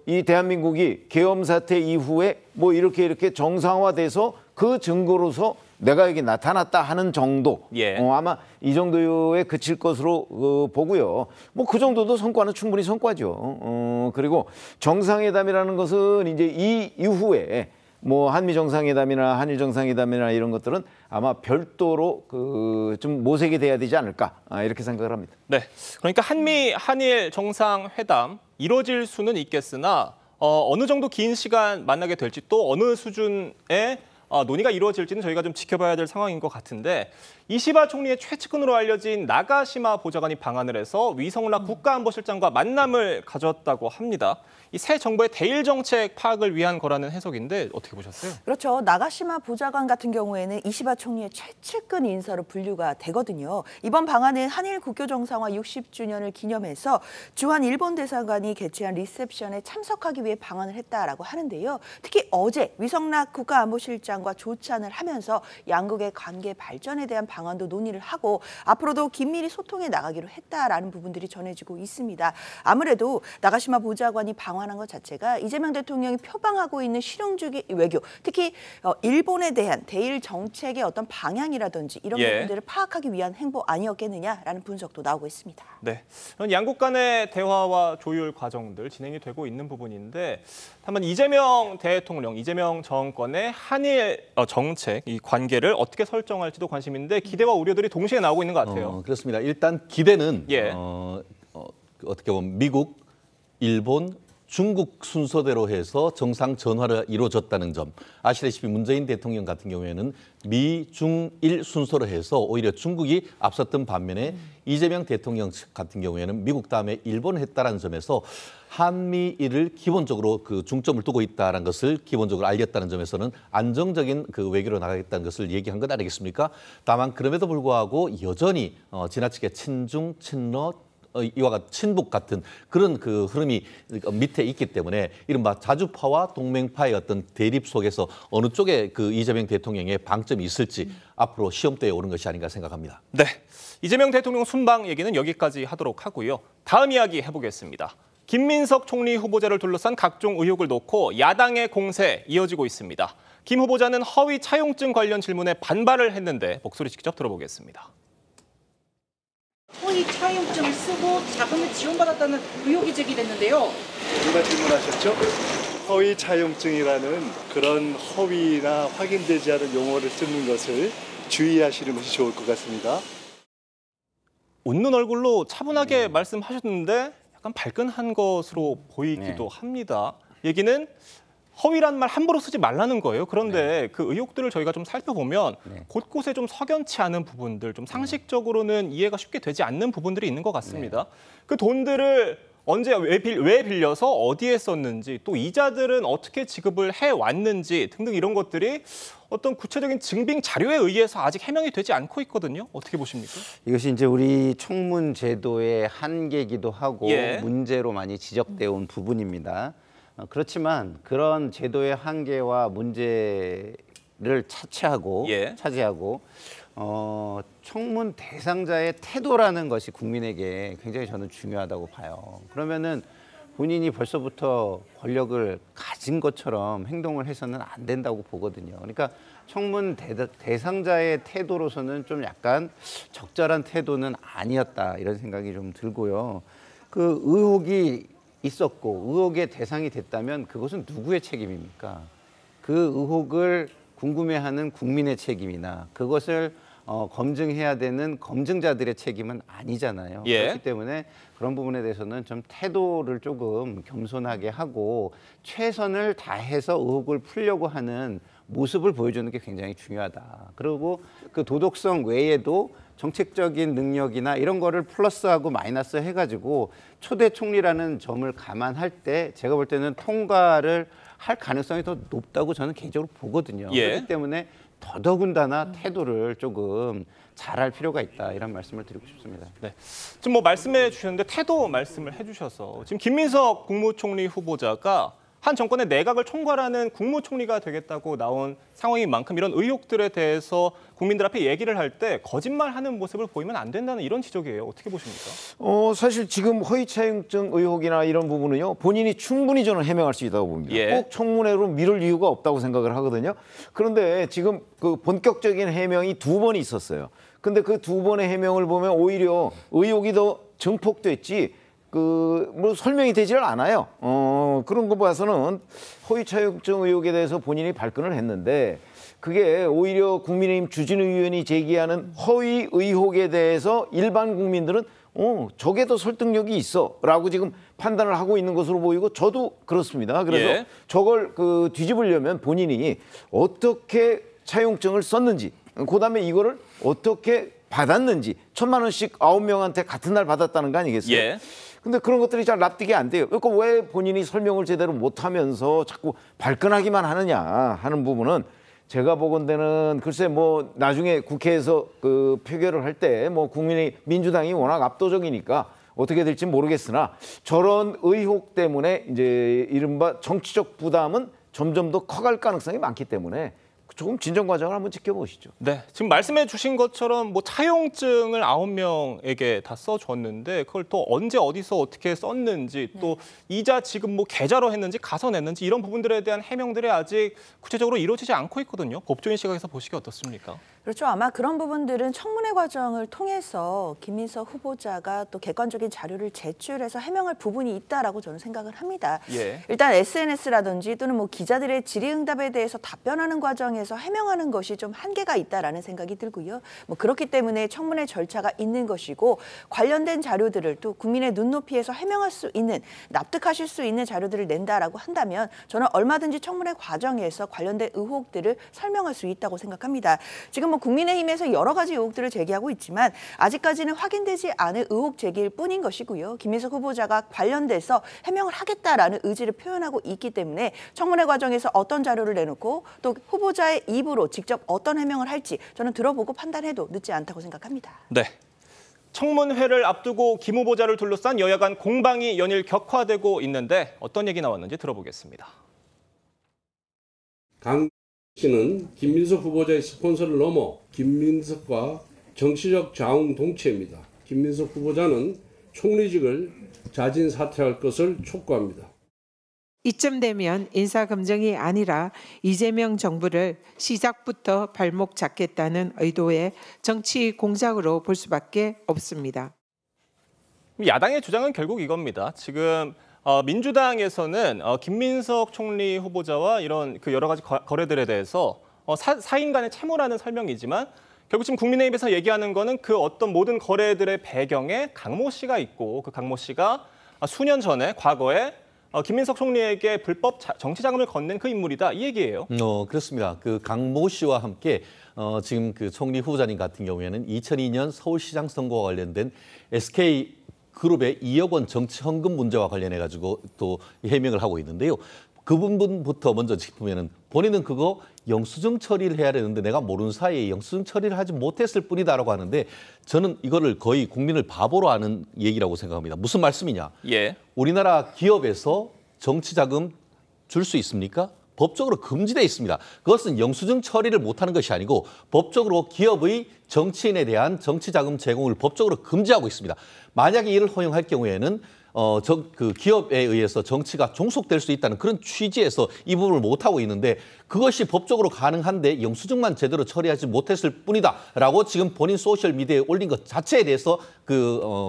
이 대한민국이 계엄 사태 이후에 뭐 이렇게 정상화돼서 그 증거로서 내가 여기 나타났다 하는 정도. 아마 이 정도에 그칠 것으로 보고요. 뭐 그 정도도 성과는 충분히 성과죠. 그리고 정상회담이라는 것은 이제 이 이후에 뭐 한미 정상회담이나 한일 정상회담이나 이런 것들은 아마 별도로 좀 모색이 돼야 되지 않을까 이렇게 생각을 합니다. 네, 그러니까 한일 정상회담 이루어질 수는 있겠으나 어느 정도 긴 시간 만나게 될지 또 어느 수준의 논의가 이루어질지는 저희가 좀 지켜봐야 될 상황인 것 같은데 이시바 총리의 최측근으로 알려진 나가시마 보좌관이 방한을 해서 위성락 국가안보실장과 만남을 가졌다고 합니다. 이 새 정부의 대일 정책 파악을 위한 거라는 해석인데 어떻게 보셨어요? 그렇죠. 나가시마 보좌관 같은 경우에는 이시바 총리의 최측근 인사로 분류가 되거든요. 이번 방안은 한일 국교 정상화 60주년을 기념해서 주한 일본 대사관이 개최한 리셉션에 참석하기 위해 방한을 했다라고 하는데요. 특히 어제 위성락 국가안보실장과 조찬을 하면서 양국의 관계 발전에 대한 방안도 논의를 하고 앞으로도 긴밀히 소통해 나가기로 했다라는 부분들이 전해지고 있습니다. 아무래도 나가시마 보좌관이 방한한 것 자체가 이재명 대통령이 표방하고 있는 실용주의 외교, 특히 일본에 대한 대일 정책의 어떤 방향이라든지 이런 부분들을 파악하기 위한 행보 아니었겠느냐라는 분석도 나오고 있습니다. 네, 양국 간의 대화와 조율 과정들 진행이 되고 있는 부분인데 다만 이재명 대통령, 이재명 정권의 한일 정책, 이 관계를 어떻게 설정할지도 관심인데 기대와 우려들이 동시에 나오고 있는 것 같아요. 그렇습니다. 일단 기대는 어떻게 보면 미국, 일본, 중국 순서대로 해서 정상 전화가 이루어졌다는 점. 아시다시피 문재인 대통령 같은 경우에는 미, 중, 일 순서로 해서 오히려 중국이 앞섰던 반면에 이재명 대통령 같은 경우에는 미국 다음에 일본을 했다는 점에서 한미일을 기본적으로 그 중점을 두고 있다는 것을 기본적으로 알렸다는 점에서는 안정적인 그 외교로 나가겠다는 것을 얘기한 것 아니겠습니까? 다만 그럼에도 불구하고 여전히 지나치게 친중, 친러, 이와 같은 친북 같은 그런 그 흐름이 밑에 있기 때문에 이른바 자주파와 동맹파의 어떤 대립 속에서 어느 쪽에 그 이재명 대통령의 방점이 있을지 앞으로 시험대에 오른 것이 아닌가 생각합니다. 네, 이재명 대통령 순방 얘기는 여기까지 하도록 하고요. 다음 이야기 해보겠습니다. 김민석 총리 후보자를 둘러싼 각종 의혹을 놓고 야당의 공세 이어지고 있습니다. 김 후보자는 허위 차용증 관련 질문에 반발을 했는데 목소리 직접 들어보겠습니다. 허위 차용증을 쓰고 자금을 지원받았다는 의혹이 제기됐는데요. 누가 질문하셨죠? 허위 차용증이라는 그런 허위나 확인되지 않은 용어를 쓰는 것을 주의하시는 것이 좋을 것 같습니다. 웃는 얼굴로 차분하게 말씀하셨는데 약간 발끈한 것으로 보이기도 합니다. 얘기는 허위란 말 함부로 쓰지 말라는 거예요. 그런데 그 의혹들을 저희가 좀 살펴보면 곳곳에 좀 석연치 않은 부분들, 좀 상식적으로는 이해가 쉽게 되지 않는 부분들이 있는 것 같습니다. 그 돈들을 언제 왜 빌려서 어디에 썼는지, 또 이자들은 어떻게 지급을 해왔는지 등등 이런 것들이 어떤 구체적인 증빙 자료에 의해서 아직 해명이 되지 않고 있거든요. 어떻게 보십니까? 이것이 이제 우리 청문 제도의 한계이기도 하고 문제로 많이 지적되어 온 부분입니다. 그렇지만 그런 제도의 한계와 문제를 차지하고 청문 대상자의 태도라는 것이 국민에게 굉장히 저는 중요하다고 봐요. 그러면은 본인이 벌써부터 권력을 가진 것처럼 행동을 해서는 안 된다고 보거든요. 그러니까 청문 대상자의 태도로서는 좀 약간 적절한 태도는 아니었다 이런 생각이 좀 들고요. 그 의혹이 있었고 의혹의 대상이 됐다면 그것은 누구의 책임입니까? 그 의혹을 궁금해하는 국민의 책임이나 그것을 검증해야 되는 검증자들의 책임은 아니잖아요. 그렇기 때문에 그런 부분에 대해서는 좀 태도를 조금 겸손하게 하고 최선을 다해서 의혹을 풀려고 하는 모습을 보여주는 게 굉장히 중요하다. 그리고 그 도덕성 외에도 정책적인 능력이나 이런 거를 플러스하고 마이너스 해가지고 초대 총리라는 점을 감안할 때 제가 볼 때는 통과를 할 가능성이 더 높다고 저는 개인적으로 보거든요. 그렇기 때문에 더더군다나 태도를 조금 잘할 필요가 있다 이런 말씀을 드리고 싶습니다. 네. 지금 뭐 말씀해 주셨는데 태도 말씀을 해주셔서 지금 김민석 국무총리 후보자가 한 정권의 내각을 총괄하는 국무총리가 되겠다고 나온 상황인 만큼 이런 의혹들에 대해서 국민들 앞에 얘기를 할 때 거짓말하는 모습을 보이면 안 된다는 이런 지적이에요. 어떻게 보십니까? 사실 지금 허위 차용증 의혹이나 이런 부분은요. 본인이 충분히 저는 해명할 수 있다고 봅니다. 예. 꼭 청문회로 미룰 이유가 없다고 생각을 하거든요. 그런데 지금 그 본격적인 해명이 2번이 있었어요. 근데 그 2번의 해명을 보면 오히려 의혹이 더 증폭됐지 뭐 설명이 되지를 않아요. 그런 거 봐서는 허위 차용증 의혹에 대해서 본인이 발끈을 했는데 그게 오히려 국민의힘 주진우 의원이 제기하는 허위 의혹에 대해서 일반 국민들은 저게 더 설득력이 있어라고 지금 판단을 하고 있는 것으로 보이고 저도 그렇습니다. 그래서 예. 저걸 뒤집으려면 본인이 어떻게 차용증을 썼는지, 그다음에 이거를 어떻게 받았는지 1,000만 원씩 9명한테 같은 날 받았다는 거 아니겠어요? 예. 근데 그런 것들이 잘 납득이 안 돼요. 그러니까 왜 본인이 설명을 제대로 못하면서 자꾸 발끈하기만 하느냐 하는 부분은 제가 보건대는 글쎄 뭐 나중에 국회에서 그 표결을 할 때 뭐 국민의 민주당이 워낙 압도적이니까 어떻게 될지 모르겠으나 저런 의혹 때문에 이제 이른바 정치적 부담은 점점 더 커갈 가능성이 많기 때문에 조금 진정 과정을 한번 지켜보시죠. 네, 지금 말씀해 주신 것처럼 뭐 차용증을 9명에게 다 써줬는데 그걸 또 언제 어디서 어떻게 썼는지 또 이자 지금 뭐 계좌로 했는지 가서 냈는지 이런 부분들에 대한 해명들이 아직 구체적으로 이루어지지 않고 있거든요. 법조인 시각에서 보시기 어떻습니까? 그렇죠. 아마 그런 부분들은 청문회 과정을 통해서 김민석 후보자가 또 객관적인 자료를 제출해서 해명할 부분이 있다라고 저는 생각을 합니다. 예. 일단 SNS라든지 또는 뭐 기자들의 질의응답에 대해서 답변하는 과정에서 해명하는 것이 좀 한계가 있다라는 생각이 들고요. 뭐 그렇기 때문에 청문회 절차가 있는 것이고 관련된 자료들을 또 국민의 눈높이에서 해명할 수 있는 납득하실 수 있는 자료들을 낸다라고 한다면 저는 얼마든지 청문회 과정에서 관련된 의혹들을 설명할 수 있다고 생각합니다. 지금 뭐 국민의힘에서 여러 가지 의혹들을 제기하고 있지만 아직까지는 확인되지 않은 의혹 제기일 뿐인 것이고요. 김민석 후보자가 관련돼서 해명을 하겠다라는 의지를 표현하고 있기 때문에 청문회 과정에서 어떤 자료를 내놓고 또 후보자의 입으로 직접 어떤 해명을 할지 저는 들어보고 판단해도 늦지 않다고 생각합니다. 네. 청문회를 앞두고 김 후보자를 둘러싼 여야 간 공방이 연일 격화되고 있는데 어떤 얘기 나왔는지 들어보겠습니다. 강 씨는 김민석 후보자의 스폰서를 넘어 김민석과 정치적 자웅동체입니다. 김민석 후보자는 총리직을 자진 사퇴할 것을 촉구합니다. 이쯤 되면 인사검증이 아니라 이재명 정부를 시작부터 발목 잡겠다는 의도의 정치 공작으로 볼 수밖에 없습니다. 야당의 주장은 결국 이겁니다. 지금 민주당에서는 김민석 총리 후보자와 이런 그 여러 가지 거래들에 대해서 사인 간의 채무라는 설명이지만 결국 지금 국민의힘에서 얘기하는 거는 그 어떤 모든 거래들의 배경에 강모 씨가 있고 그 강모 씨가 수년 전에 과거에 김민석 총리에게 불법 정치 자금을 건넨 그 인물이다 이 얘기예요. 그렇습니다. 그 강모 씨와 함께 지금 그 총리 후보자님 같은 경우에는 2002년 서울시장 선거와 관련된 SK 그룹의 2억 원 정치 헌금 문제와 관련해 가지고 또 해명을 하고 있는데요. 그 부분부터 먼저 짚으면은 본인은 그거 영수증 처리를 해야 되는데 내가 모르는 사이에 영수증 처리를 하지 못했을 뿐이다라고 하는데 저는 이거를 거의 국민을 바보로 하는 얘기라고 생각합니다. 무슨 말씀이냐? 예. 우리나라 기업에서 정치 자금 줄 수 있습니까? 법적으로 금지되어 있습니다. 그것은 영수증 처리를 못하는 것이 아니고 법적으로 기업의 정치인에 대한 정치 자금 제공을 법적으로 금지하고 있습니다. 만약에 이를 허용할 경우에는 그 기업에 의해서 정치가 종속될 수 있다는 그런 취지에서 이 부분을 못하고 있는데 그것이 법적으로 가능한데 영수증만 제대로 처리하지 못했을 뿐이다라고 지금 본인 소셜미디어에 올린 것 자체에 대해서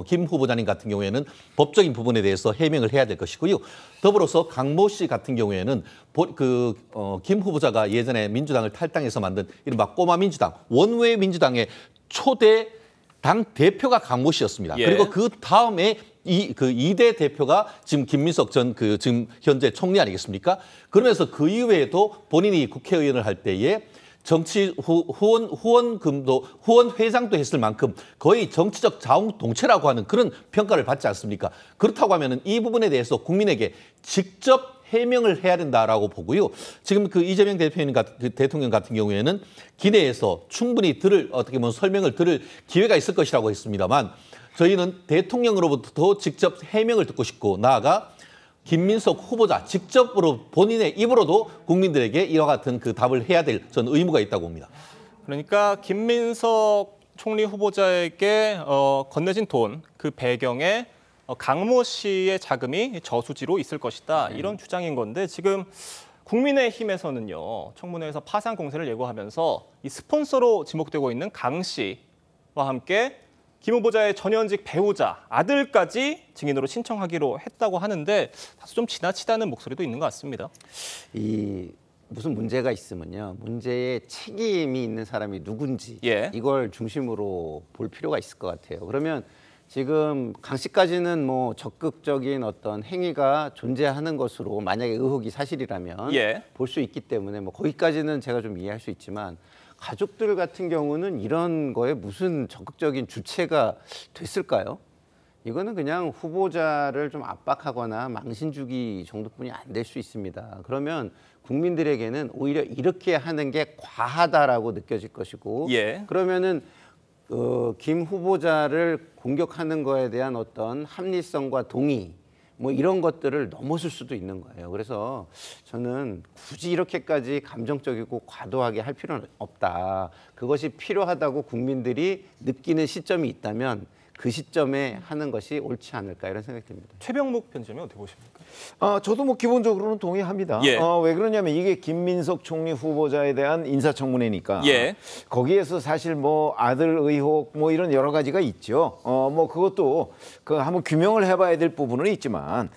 김 후보자님 같은 경우에는 법적인 부분에 대해서 해명을 해야 될 것이고요. 더불어서 강모 씨 같은 경우에는 김 후보자가 예전에 민주당을 탈당해서 만든 이른바 꼬마 민주당, 원외 민주당의 초대 당 대표가 강모 씨였습니다. 예. 그리고 그 다음에 이대 대표가 지금 김민석 전 지금 현재 총리 아니겠습니까? 그러면서 그 이후에도 본인이 국회의원을 할 때에 정치 후원금도 후원 회장도 했을 만큼 거의 정치적 자웅동체라고 하는 그런 평가를 받지 않습니까? 그렇다고 하면은 이 부분에 대해서 국민에게 직접 해명을 해야 된다라고 보고요. 지금 그 이재명 대통령 같은 경우에는 기내에서 충분히 어떻게 보면 설명을 들을 기회가 있을 것이라고 했습니다만 저희는 대통령으로부터 직접 해명을 듣고 싶고 나아가 김민석 후보자 직접으로 본인의 입으로도 국민들에게 이와 같은 그 답을 해야 될 전 의무가 있다고 봅니다. 그러니까 김민석 총리 후보자에게 건네진 돈, 그 배경에 강모 씨의 자금이 저수지로 있을 것이다. 이런 주장인 건데 지금 국민의힘에서는요. 청문회에서 파상 공세를 예고하면서 이 스폰서로 지목되고 있는 강 씨와 함께 김 후보자의 전현직 배우자, 아들까지 증인으로 신청하기로 했다고 하는데 다소 좀 지나치다는 목소리도 있는 것 같습니다. 무슨 문제가 있으면요. 문제에 책임이 있는 사람이 누군지 이걸 중심으로 볼 필요가 있을 것 같아요. 그러면 지금 강 씨까지는 뭐 적극적인 어떤 행위가 존재하는 것으로 만약에 의혹이 사실이라면 볼 수 있기 때문에 뭐 거기까지는 제가 좀 이해할 수 있지만 가족들 같은 경우는 이런 거에 무슨 적극적인 주체가 됐을까요? 이거는 그냥 후보자를 좀 압박하거나 망신 주기 정도뿐이 안 될 수 있습니다. 그러면 국민들에게는 오히려 이렇게 하는 게 과하다라고 느껴질 것이고 그러면은 김 후보자를 공격하는 거에 대한 어떤 합리성과 동의 뭐 이런 것들을 넘어설 수도 있는 거예요. 그래서 저는 굳이 이렇게까지 감정적이고 과도하게 할 필요는 없다. 그것이 필요하다고 국민들이 느끼는 시점이 있다면 그 시점에 하는 것이 옳지 않을까 이런 생각이 듭니다. 최병묵 편집장님 어떻게 보십니까? 저도 뭐 기본적으로는 동의합니다. 왜 그러냐면 이게 김민석 총리 후보자에 대한 인사청문회니까 거기에서 사실 뭐 아들 의혹 뭐 이런 여러 가지가 있죠. 뭐 그것도 한번 규명을 해봐야 될 부분은 있지만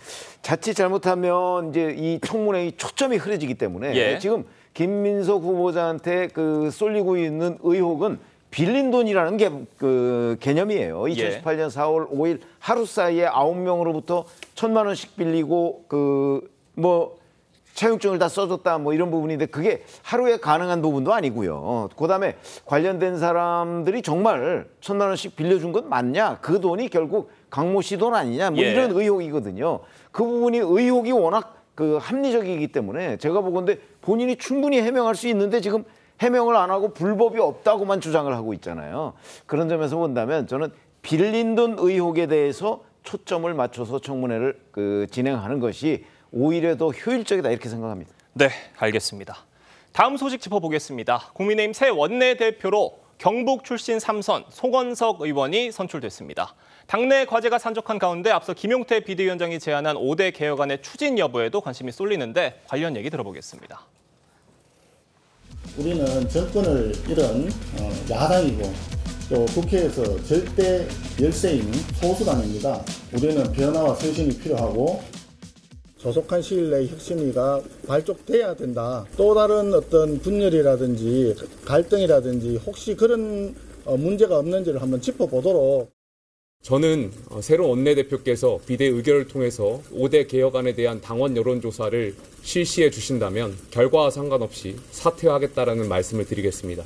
자칫 잘못하면 이제 이 청문회의 초점이 흐려지기 때문에 지금 김민석 후보자한테 쏠리고 있는 의혹은 빌린 돈이라는 게 개념이에요. 2018년 4월 5일 하루 사이에 9명으로부터 1,000만 원씩 빌리고 뭐 차용증을 다 써줬다 뭐 이런 부분인데 그게 하루에 가능한 부분도 아니고요. 그다음에 관련된 사람들이 정말 1,000만 원씩 빌려준 건 맞냐? 그 돈이 결국 강모 씨 돈 아니냐? 뭐 이런 의혹이거든요. 그 부분이 의혹이 워낙 합리적이기 때문에 제가 보건대 본인이 충분히 해명할 수 있는데 지금 해명을 안 하고 불법이 없다고만 주장을 하고 있잖아요. 그런 점에서 본다면 저는 빌린 돈 의혹에 대해서 초점을 맞춰서 청문회를 진행하는 것이 오히려 더 효율적이다 이렇게 생각합니다. 네, 알겠습니다. 다음 소식 짚어보겠습니다. 국민의힘 새 원내대표로 경북 출신 3선 송원석 의원이 선출됐습니다. 당내 과제가 산적한 가운데 앞서 김용태 비대위원장이 제안한 5대 개혁안의 추진 여부에도 관심이 쏠리는데 관련 얘기 들어보겠습니다. 우리는 정권을 잃은 야당이고 또 국회에서 절대 열세인 소수당입니다. 우리는 변화와 쇄신이 필요하고 조속한 시일 내에 혁신위가 발족돼야 된다. 또 다른 어떤 분열이라든지 갈등이라든지 혹시 그런 문제가 없는지를 한번 짚어보도록. 저는 새로운 원내대표께서 비대 의결을 통해서 5대 개혁안에 대한 당원 여론조사를 실시해 주신다면 결과와 상관없이 사퇴하겠다라는 말씀을 드리겠습니다.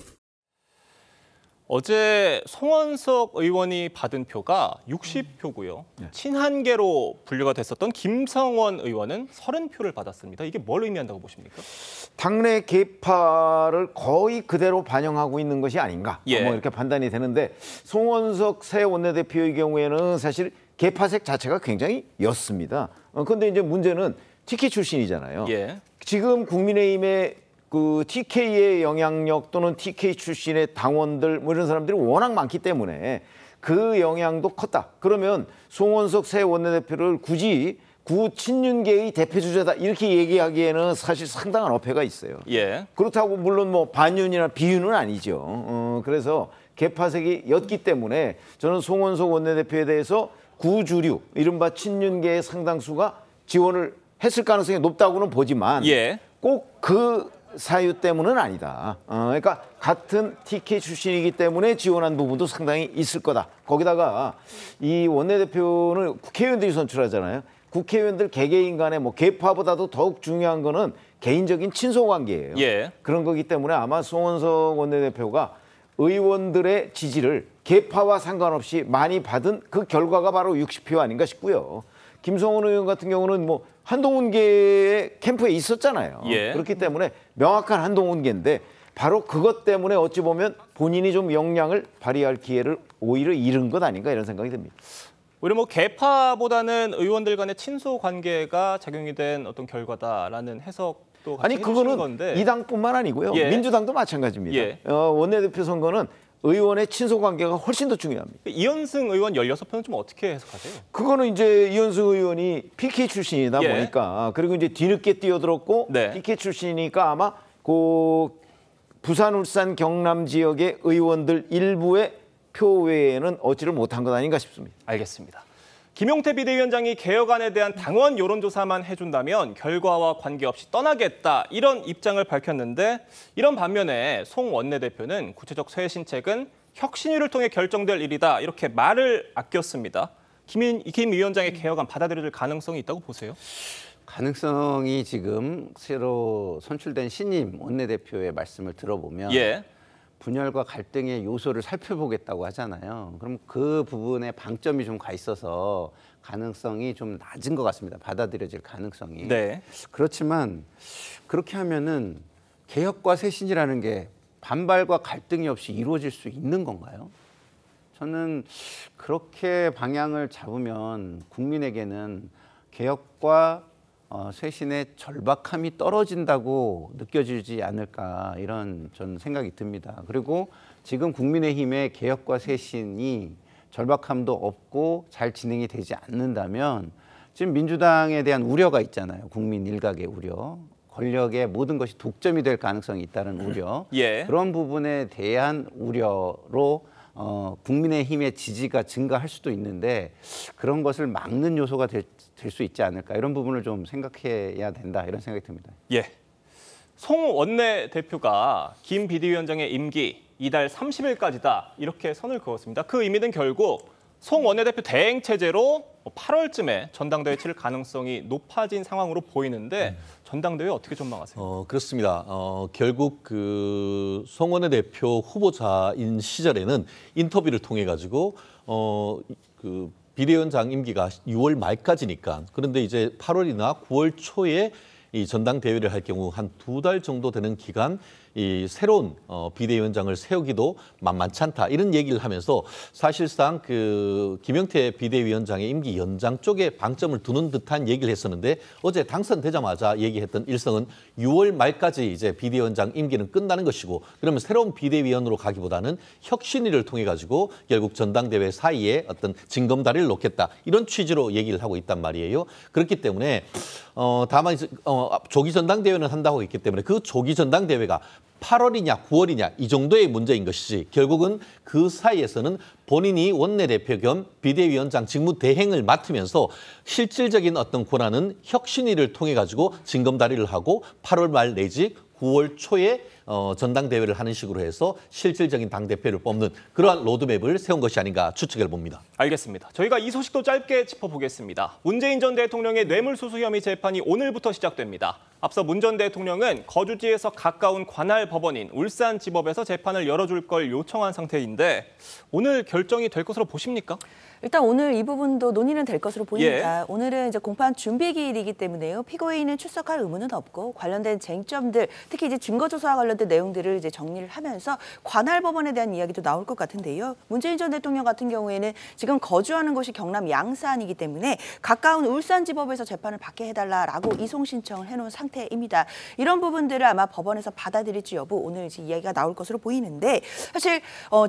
어제 송원석 의원이 받은 표가 60표고요. 친한계로 분류가 됐었던 김성원 의원은 30표를 받았습니다. 이게 뭘 의미한다고 보십니까? 당내 계파를 거의 그대로 반영하고 있는 것이 아닌가 뭐 이렇게 판단이 되는데 송원석 새 원내대표의 경우에는 사실 계파색 자체가 굉장히 였습니다. 그런데 이제 문제는 TK 출신이잖아요. 지금 국민의힘의 TK의 영향력 또는 TK 출신의 당원들 뭐 이런 사람들이 워낙 많기 때문에 그 영향도 컸다. 그러면 송원석 새 원내대표를 굳이 구친윤계의 대표주자다 이렇게 얘기하기에는 사실 상당한 어폐가 있어요. 그렇다고 물론 뭐 반윤이나 비윤은 아니죠. 그래서 계파색이 였기 때문에 저는 송원석 원내대표에 대해서 구주류 이른바 친윤계의 상당수가 지원을 했을 가능성이 높다고는 보지만 꼭 그 사유 때문은 아니다. 그러니까 같은 TK 출신이기 때문에 지원한 부분도 상당히 있을 거다. 거기다가 이 원내대표는 국회의원들이 선출하잖아요. 국회의원들 개개인 간에 뭐 계파보다도 더욱 중요한 거는 개인적인 친소관계예요. 그런 거기 때문에 아마 송원석 원내대표가 의원들의 지지를 계파와 상관없이 많이 받은 그 결과가 바로 60표 아닌가 싶고요. 김성원 의원 같은 경우는 뭐 한동훈계의 캠프에 있었잖아요. 예. 그렇기 때문에 명확한 한동훈계인데 바로 그것 때문에 어찌 보면 본인이 좀 역량을 발휘할 기회를 오히려 잃은 것 아닌가 이런 생각이 듭니다. 오히려 뭐 개파보다는 의원들 간의 친소 관계가 작용이 된 어떤 결과다라는 해석도 같이 아니 그거는 건데. 이 당뿐만 아니고요. 예. 민주당도 마찬가지입니다. 예. 원내대표 선거는 의원의 친소 관계가 훨씬 더 중요합니다. 이현승 의원 16표는 좀 어떻게 해석하세요? 그거는 이제 이현승 의원이 PK 출신이다 예. 보니까 그리고 이제 뒤늦게 뛰어들었고 네. PK 출신이니까 아마 그 부산, 울산, 경남 지역의 의원들 일부의 표 외에는 얻지를 못한 것 아닌가 싶습니다. 알겠습니다. 김용태 비대위원장이 개혁안에 대한 당원 여론조사만 해준다면 결과와 관계없이 떠나겠다 이런 입장을 밝혔는데 이런 반면에 송 원내대표는 구체적 쇄신책은 혁신위를 통해 결정될 일이다 이렇게 말을 아꼈습니다. 김 위원장의 개혁안 받아들여질 가능성이 있다고 보세요? 가능성이 지금 새로 선출된 신임 원내대표의 말씀을 들어보면 예. 분열과 갈등의 요소를 살펴보겠다고 하잖아요. 그럼 그 부분에 방점이 좀 가 있어서 가능성이 좀 낮은 것 같습니다. 받아들여질 가능성이. 네. 그렇지만 그렇게 하면은 개혁과 쇄신이라는 게 반발과 갈등이 없이 이루어질 수 있는 건가요? 저는 그렇게 방향을 잡으면 국민에게는 개혁과 쇄신의 절박함이 떨어진다고 느껴지지 않을까 이런 전 생각이 듭니다. 그리고 지금 국민의힘의 개혁과 쇄신이 절박함도 없고 잘 진행이 되지 않는다면 지금 민주당에 대한 우려가 있잖아요. 국민 일각의 우려. 권력의 모든 것이 독점이 될 가능성이 있다는 우려. 예. 그런 부분에 대한 우려로 국민의힘의 지지가 증가할 수도 있는데 그런 것을 막는 요소가 될 수 있지 않을까 이런 부분을 좀 생각해야 된다 이런 생각이 듭니다. 예. 송 원내대표가 김 비대위원장의 임기 이달 30일까지다 이렇게 선을 그었습니다. 그 의미는 결국 송 원내대표 대행 체제로 8월쯤에 전당대회 치를 가능성이 높아진 상황으로 보이는데 전당대회 어떻게 전망하세요? 그렇습니다. 결국 그 송 원내대표 후보자인 시절에는 인터뷰를 통해 가지고 그 비대위원장 임기가 6월 말까지니까 그런데 이제 8월이나 9월 초에 이 전당대회를 할 경우 한 2달 정도 되는 기간 이 새로운 비대위원장을 세우기도 만만치 않다 이런 얘기를 하면서 사실상 그 김용태 비대위원장의 임기 연장 쪽에 방점을 두는 듯한 얘기를 했었는데 어제 당선되자마자 얘기했던 일성은 6월 말까지 이제 비대위원장 임기는 끝나는 것이고 그러면 새로운 비대위원으로 가기보다는 혁신위를 통해 가지고 결국 전당대회 사이에 어떤 징검다리를 놓겠다 이런 취지로 얘기를 하고 있단 말이에요. 그렇기 때문에 다만 이제 조기 전당대회는 한다고 했기 때문에 그 조기 전당대회가 8월이냐 9월이냐 이 정도의 문제인 것이지 결국은 그 사이에서는 본인이 원내대표 겸 비대위원장 직무 대행을 맡으면서 실질적인 어떤 권한은 혁신위를 통해 가지고 징검다리를 하고 8월 말 내지 9월 초에 전당대회를 하는 식으로 해서 실질적인 당대표를 뽑는 그러한 로드맵을 세운 것이 아닌가 추측해 봅니다. 알겠습니다. 저희가 이 소식도 짧게 짚어보겠습니다. 문재인 전 대통령의 뇌물수수 혐의 재판이 오늘부터 시작됩니다. 앞서 문 전 대통령은 거주지에서 가까운 관할 법원인 울산지법에서 재판을 열어줄 걸 요청한 상태인데 오늘 결정이 될 것으로 보십니까? 일단 오늘 이 부분도 논의는 될 것으로 보입니다. 예. 오늘은 이제 공판 준비 기일이기 때문에요. 피고인은 출석할 의무는 없고 관련된 쟁점들, 특히 이제 증거조사와 관련된 내용들을 이제 정리를 하면서 관할 법원에 대한 이야기도 나올 것 같은데요. 문재인 전 대통령 같은 경우에는 지금 거주하는 곳이 경남 양산이기 때문에 가까운 울산지법에서 재판을 받게 해달라라고 이송 신청을 해놓은 상태입니다. 이런 부분들을 아마 법원에서 받아들일지 여부 오늘 이제 이야기가 나올 것으로 보이는데 사실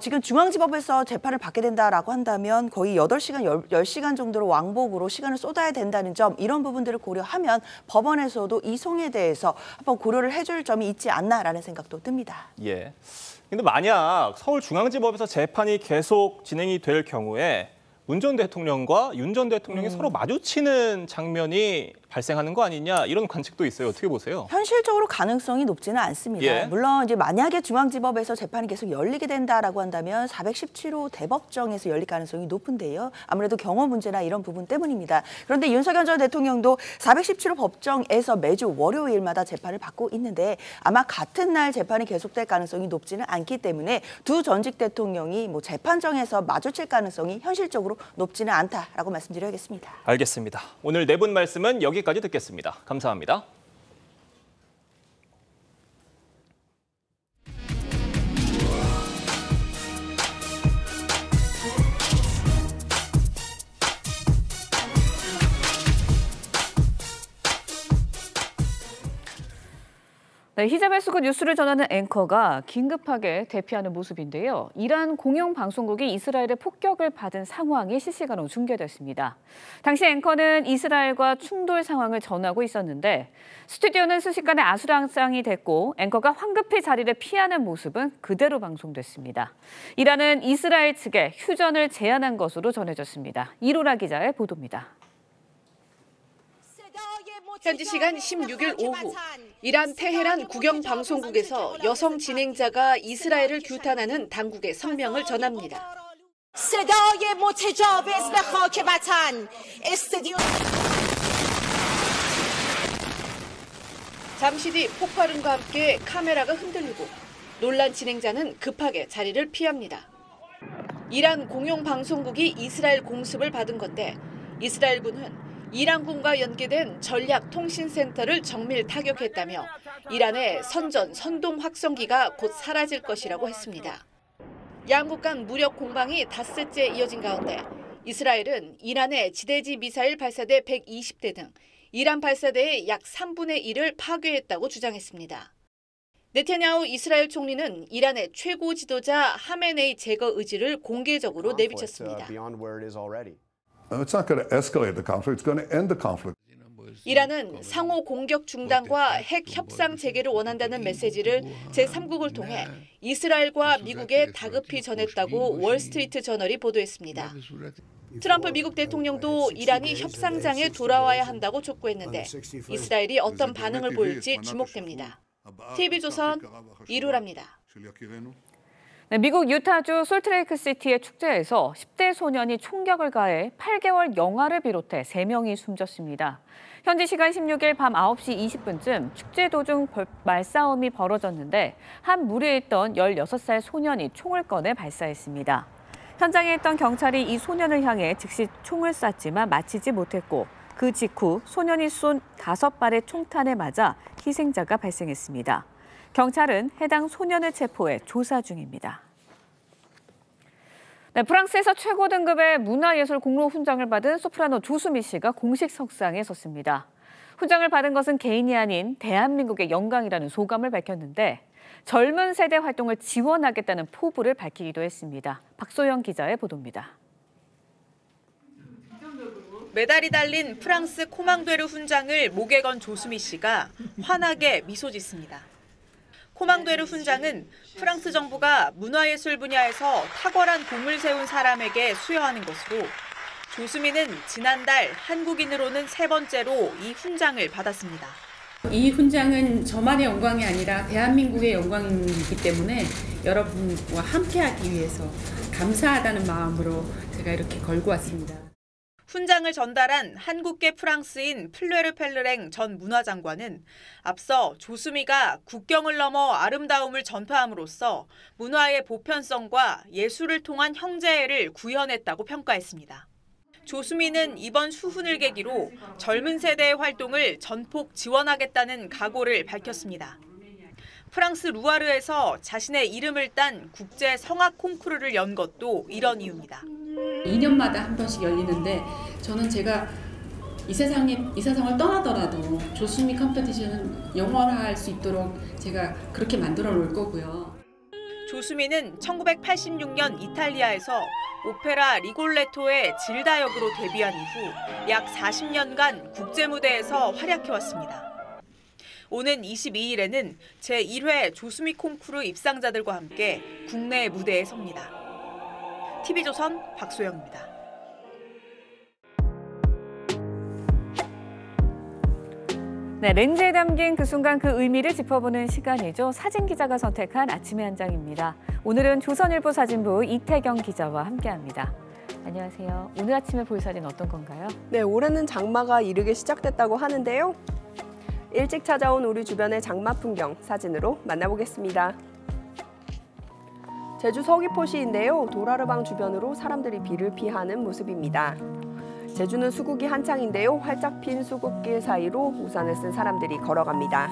지금 중앙지법에서 재판을 받게 된다라고 한다면 거의 8시간, 10시간 정도로 왕복으로 시간을 쏟아야 된다는 점 이런 부분들을 고려하면 법원에서도 이송에 대해서 한번 고려를 해줄 점이 있지 않나라는 생각도 듭니다. 예. 근데 만약 서울중앙지법에서 재판이 계속 진행이 될 경우에 문 전 대통령과 윤 전 대통령이 서로 마주치는 장면이 발생하는 거 아니냐 이런 관측도 있어요. 어떻게 보세요? 현실적으로 가능성이 높지는 않습니다. 예. 물론 이제 만약에 중앙지법에서 재판이 계속 열리게 된다라고 한다면 417호 대법정에서 열릴 가능성이 높은데요. 아무래도 경호 문제나 이런 부분 때문입니다. 그런데 윤석열 전 대통령도 417호 법정에서 매주 월요일마다 재판을 받고 있는데 아마 같은 날 재판이 계속될 가능성이 높지는 않기 때문에 두 전직 대통령이 뭐 재판정에서 마주칠 가능성이 현실적으로 높지는 않다라고 말씀드려야겠습니다. 알겠습니다. 오늘 네 분 말씀은 여기까지 듣겠습니다. 감사합니다. 네, 히잡을 쓰고 뉴스를 전하는 앵커가 긴급하게 대피하는 모습인데요. 이란 공영방송국이 이스라엘의 폭격을 받은 상황이 실시간으로 중계됐습니다. 당시 앵커는 이스라엘과 충돌 상황을 전하고 있었는데 스튜디오는 순식간에 아수라장이 됐고 앵커가 황급히 자리를 피하는 모습은 그대로 방송됐습니다. 이란은 이스라엘 측에 휴전을 제안한 것으로 전해졌습니다. 이로라 기자의 보도입니다. 현지 시간 16일 오후 이란 테헤란 국영방송국에서 여성 진행자가 이스라엘을 규탄하는 당국의 성명을 전합니다. 잠시 뒤 폭발음과 함께 카메라가 흔들리고 놀란 진행자는 급하게 자리를 피합니다. 이란 공영방송국이 이스라엘 공습을 받은 건데 이스라엘군은 이란군과 연계된 전략통신센터를 정밀 타격했다며 이란의 선전, 선동 확성기가 곧 사라질 것이라고 했습니다. 양국 간 무력 공방이 닷새째 이어진 가운데 이스라엘은 이란의 지대지 미사일 발사대 120대 등 이란 발사대의 약 3분의 1을 파괴했다고 주장했습니다. 네타냐후 이스라엘 총리는 이란의 최고 지도자 하메네이 제거 의지를 공개적으로 내비쳤습니다. It's not going to escalate the conflict. It's going to end the conflict. 이란은 상호 공격 중단과 핵 협상 재개를 원한다는 메시지를 제3국을 통해 이스라엘과 미국에 다급히 전했다고 월스트리트 저널이 보도했습니다. 트럼프 미국 대통령도 이란이 협상장에 돌아와야 한다고 촉구했는데 이스라엘이 어떤 반응을 보일지 주목됩니다. TV조선 이루라입니다. 네, 미국 유타주 솔트레이크시티의 축제에서 10대 소년이 총격을 가해 8개월 영아를 비롯해 3명이 숨졌습니다. 현지 시간 16일 밤 9시 20분쯤 축제 도중 말싸움이 벌어졌는데 한 무리에 있던 16살 소년이 총을 꺼내 발사했습니다. 현장에 있던 경찰이 이 소년을 향해 즉시 총을 쐈지만 맞히지 못했고 그 직후 소년이 쏜 5발의 총탄에 맞아 희생자가 발생했습니다. 경찰은 해당 소년을 체포해 조사 중입니다. 네, 프랑스에서 최고 등급의 문화예술 공로 훈장을 받은 소프라노 조수미 씨가 공식 석상에 섰습니다. 훈장을 받은 것은 개인이 아닌 대한민국의 영광이라는 소감을 밝혔는데 젊은 세대 활동을 지원하겠다는 포부를 밝히기도 했습니다. 박소영 기자의 보도입니다. 메달이 달린 프랑스 코망되르 훈장을 목에 건 조수미 씨가 환하게 미소 짓습니다. 코망되르 훈장은 프랑스 정부가 문화예술 분야에서 탁월한 공을 세운 사람에게 수여하는 것으로 조수미는 지난달 한국인으로는 3번째로 이 훈장을 받았습니다. 이 훈장은 저만의 영광이 아니라 대한민국의 영광이기 때문에 여러분과 함께하기 위해서 감사하다는 마음으로 제가 이렇게 걸고 왔습니다. 훈장을 전달한 한국계 프랑스인 플레르 펠르랭 전 문화장관은 앞서 조수미가 국경을 넘어 아름다움을 전파함으로써 문화의 보편성과 예술을 통한 형제애를 구현했다고 평가했습니다. 조수미는 이번 수훈을 계기로 젊은 세대의 활동을 전폭 지원하겠다는 각오를 밝혔습니다. 프랑스 루아르에서 자신의 이름을 딴 국제 성악 콩쿠르를 연 것도 이런 이유입니다. 2년마다 한 번씩 열리는데 저는 제가 이 세상을 떠나더라도 조수미 컴피티션은 영원할 수 있도록 제가 그렇게 만들어 놓을 거고요. 조수미는 1986년 이탈리아에서 오페라 리골레토의 질다 역으로 데뷔한 이후 약 40년간 국제무대에서 활약해왔습니다. 오는 22일에는 제1회 조수미 콩쿠르 입상자들과 함께 국내 무대에 섭니다. TV조선 박소영입니다. 네, 렌즈에 담긴 그 순간 그 의미를 짚어보는 시간이죠. 사진 기자가 선택한 아침의 한 장입니다. 오늘은 조선일보 사진부 이태경 기자와 함께합니다. 안녕하세요. 오늘 아침에 볼 사진 어떤 건가요? 네, 올해는 장마가 이르게 시작됐다고 하는데요. 일찍 찾아온 우리 주변의 장마 풍경 사진으로 만나보겠습니다. 제주 서귀포시인데요. 도라르방 주변으로 사람들이 비를 피하는 모습입니다. 제주는 수국이 한창인데요. 활짝 핀 수국길 사이로 우산을 쓴 사람들이 걸어갑니다.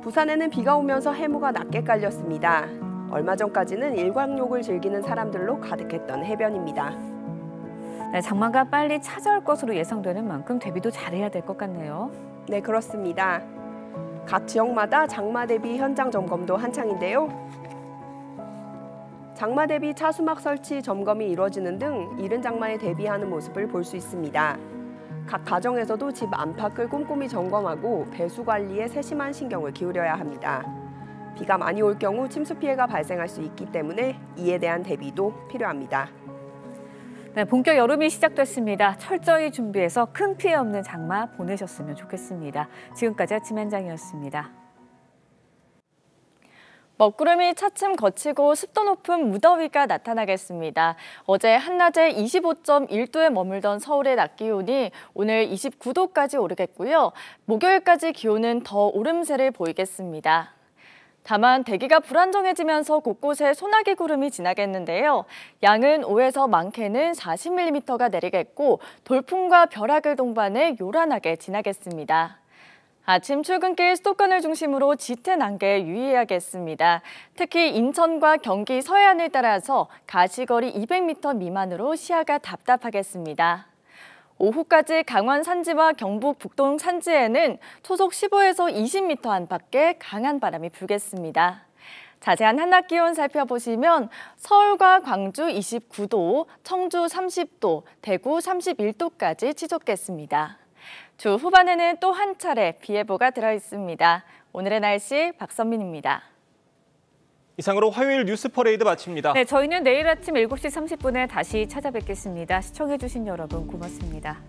부산에는 비가 오면서 해무가 낮게 깔렸습니다. 얼마 전까지는 일광욕을 즐기는 사람들로 가득했던 해변입니다. 네, 장마가 빨리 찾아올 것으로 예상되는 만큼 대비도 잘해야 될 것 같네요. 네, 그렇습니다. 각 지역마다 장마 대비 현장 점검도 한창인데요. 장마 대비 차수막 설치 점검이 이루어지는 등 이른 장마에 대비하는 모습을 볼 수 있습니다. 각 가정에서도 집 안팎을 꼼꼼히 점검하고 배수 관리에 세심한 신경을 기울여야 합니다. 비가 많이 올 경우 침수 피해가 발생할 수 있기 때문에 이에 대한 대비도 필요합니다. 네, 본격 여름이 시작됐습니다. 철저히 준비해서 큰 피해 없는 장마 보내셨으면 좋겠습니다. 지금까지 아침 한 장이었습니다. 먹구름이 차츰 걷히고 습도 높은 무더위가 나타나겠습니다. 어제 한낮에 25.1도에 머물던 서울의 낮 기온이 오늘 29도까지 오르겠고요. 목요일까지 기온은 더 오름세를 보이겠습니다. 다만 대기가 불안정해지면서 곳곳에 소나기 구름이 지나겠는데요. 양은 5에서 많게는 40mm가 내리겠고 돌풍과 벼락을 동반해 요란하게 지나겠습니다. 아침 출근길 수도권을 중심으로 짙은 안개에 유의해야겠습니다. 특히 인천과 경기 서해안을 따라서 가시거리 200m 미만으로 시야가 답답하겠습니다. 오후까지 강원 산지와 경북 북동 산지에는 초속 15에서 20m 안팎의 강한 바람이 불겠습니다. 자세한 한낮 기온 살펴보시면 서울과 광주 29도, 청주 30도, 대구 31도까지 치솟겠습니다. 주 후반에는 또 한 차례 비 예보가 들어있습니다. 오늘의 날씨 박선민입니다. 이상으로 화요일 뉴스 퍼레이드 마칩니다. 네, 저희는 내일 아침 7시 30분에 다시 찾아뵙겠습니다. 시청해주신 여러분 고맙습니다.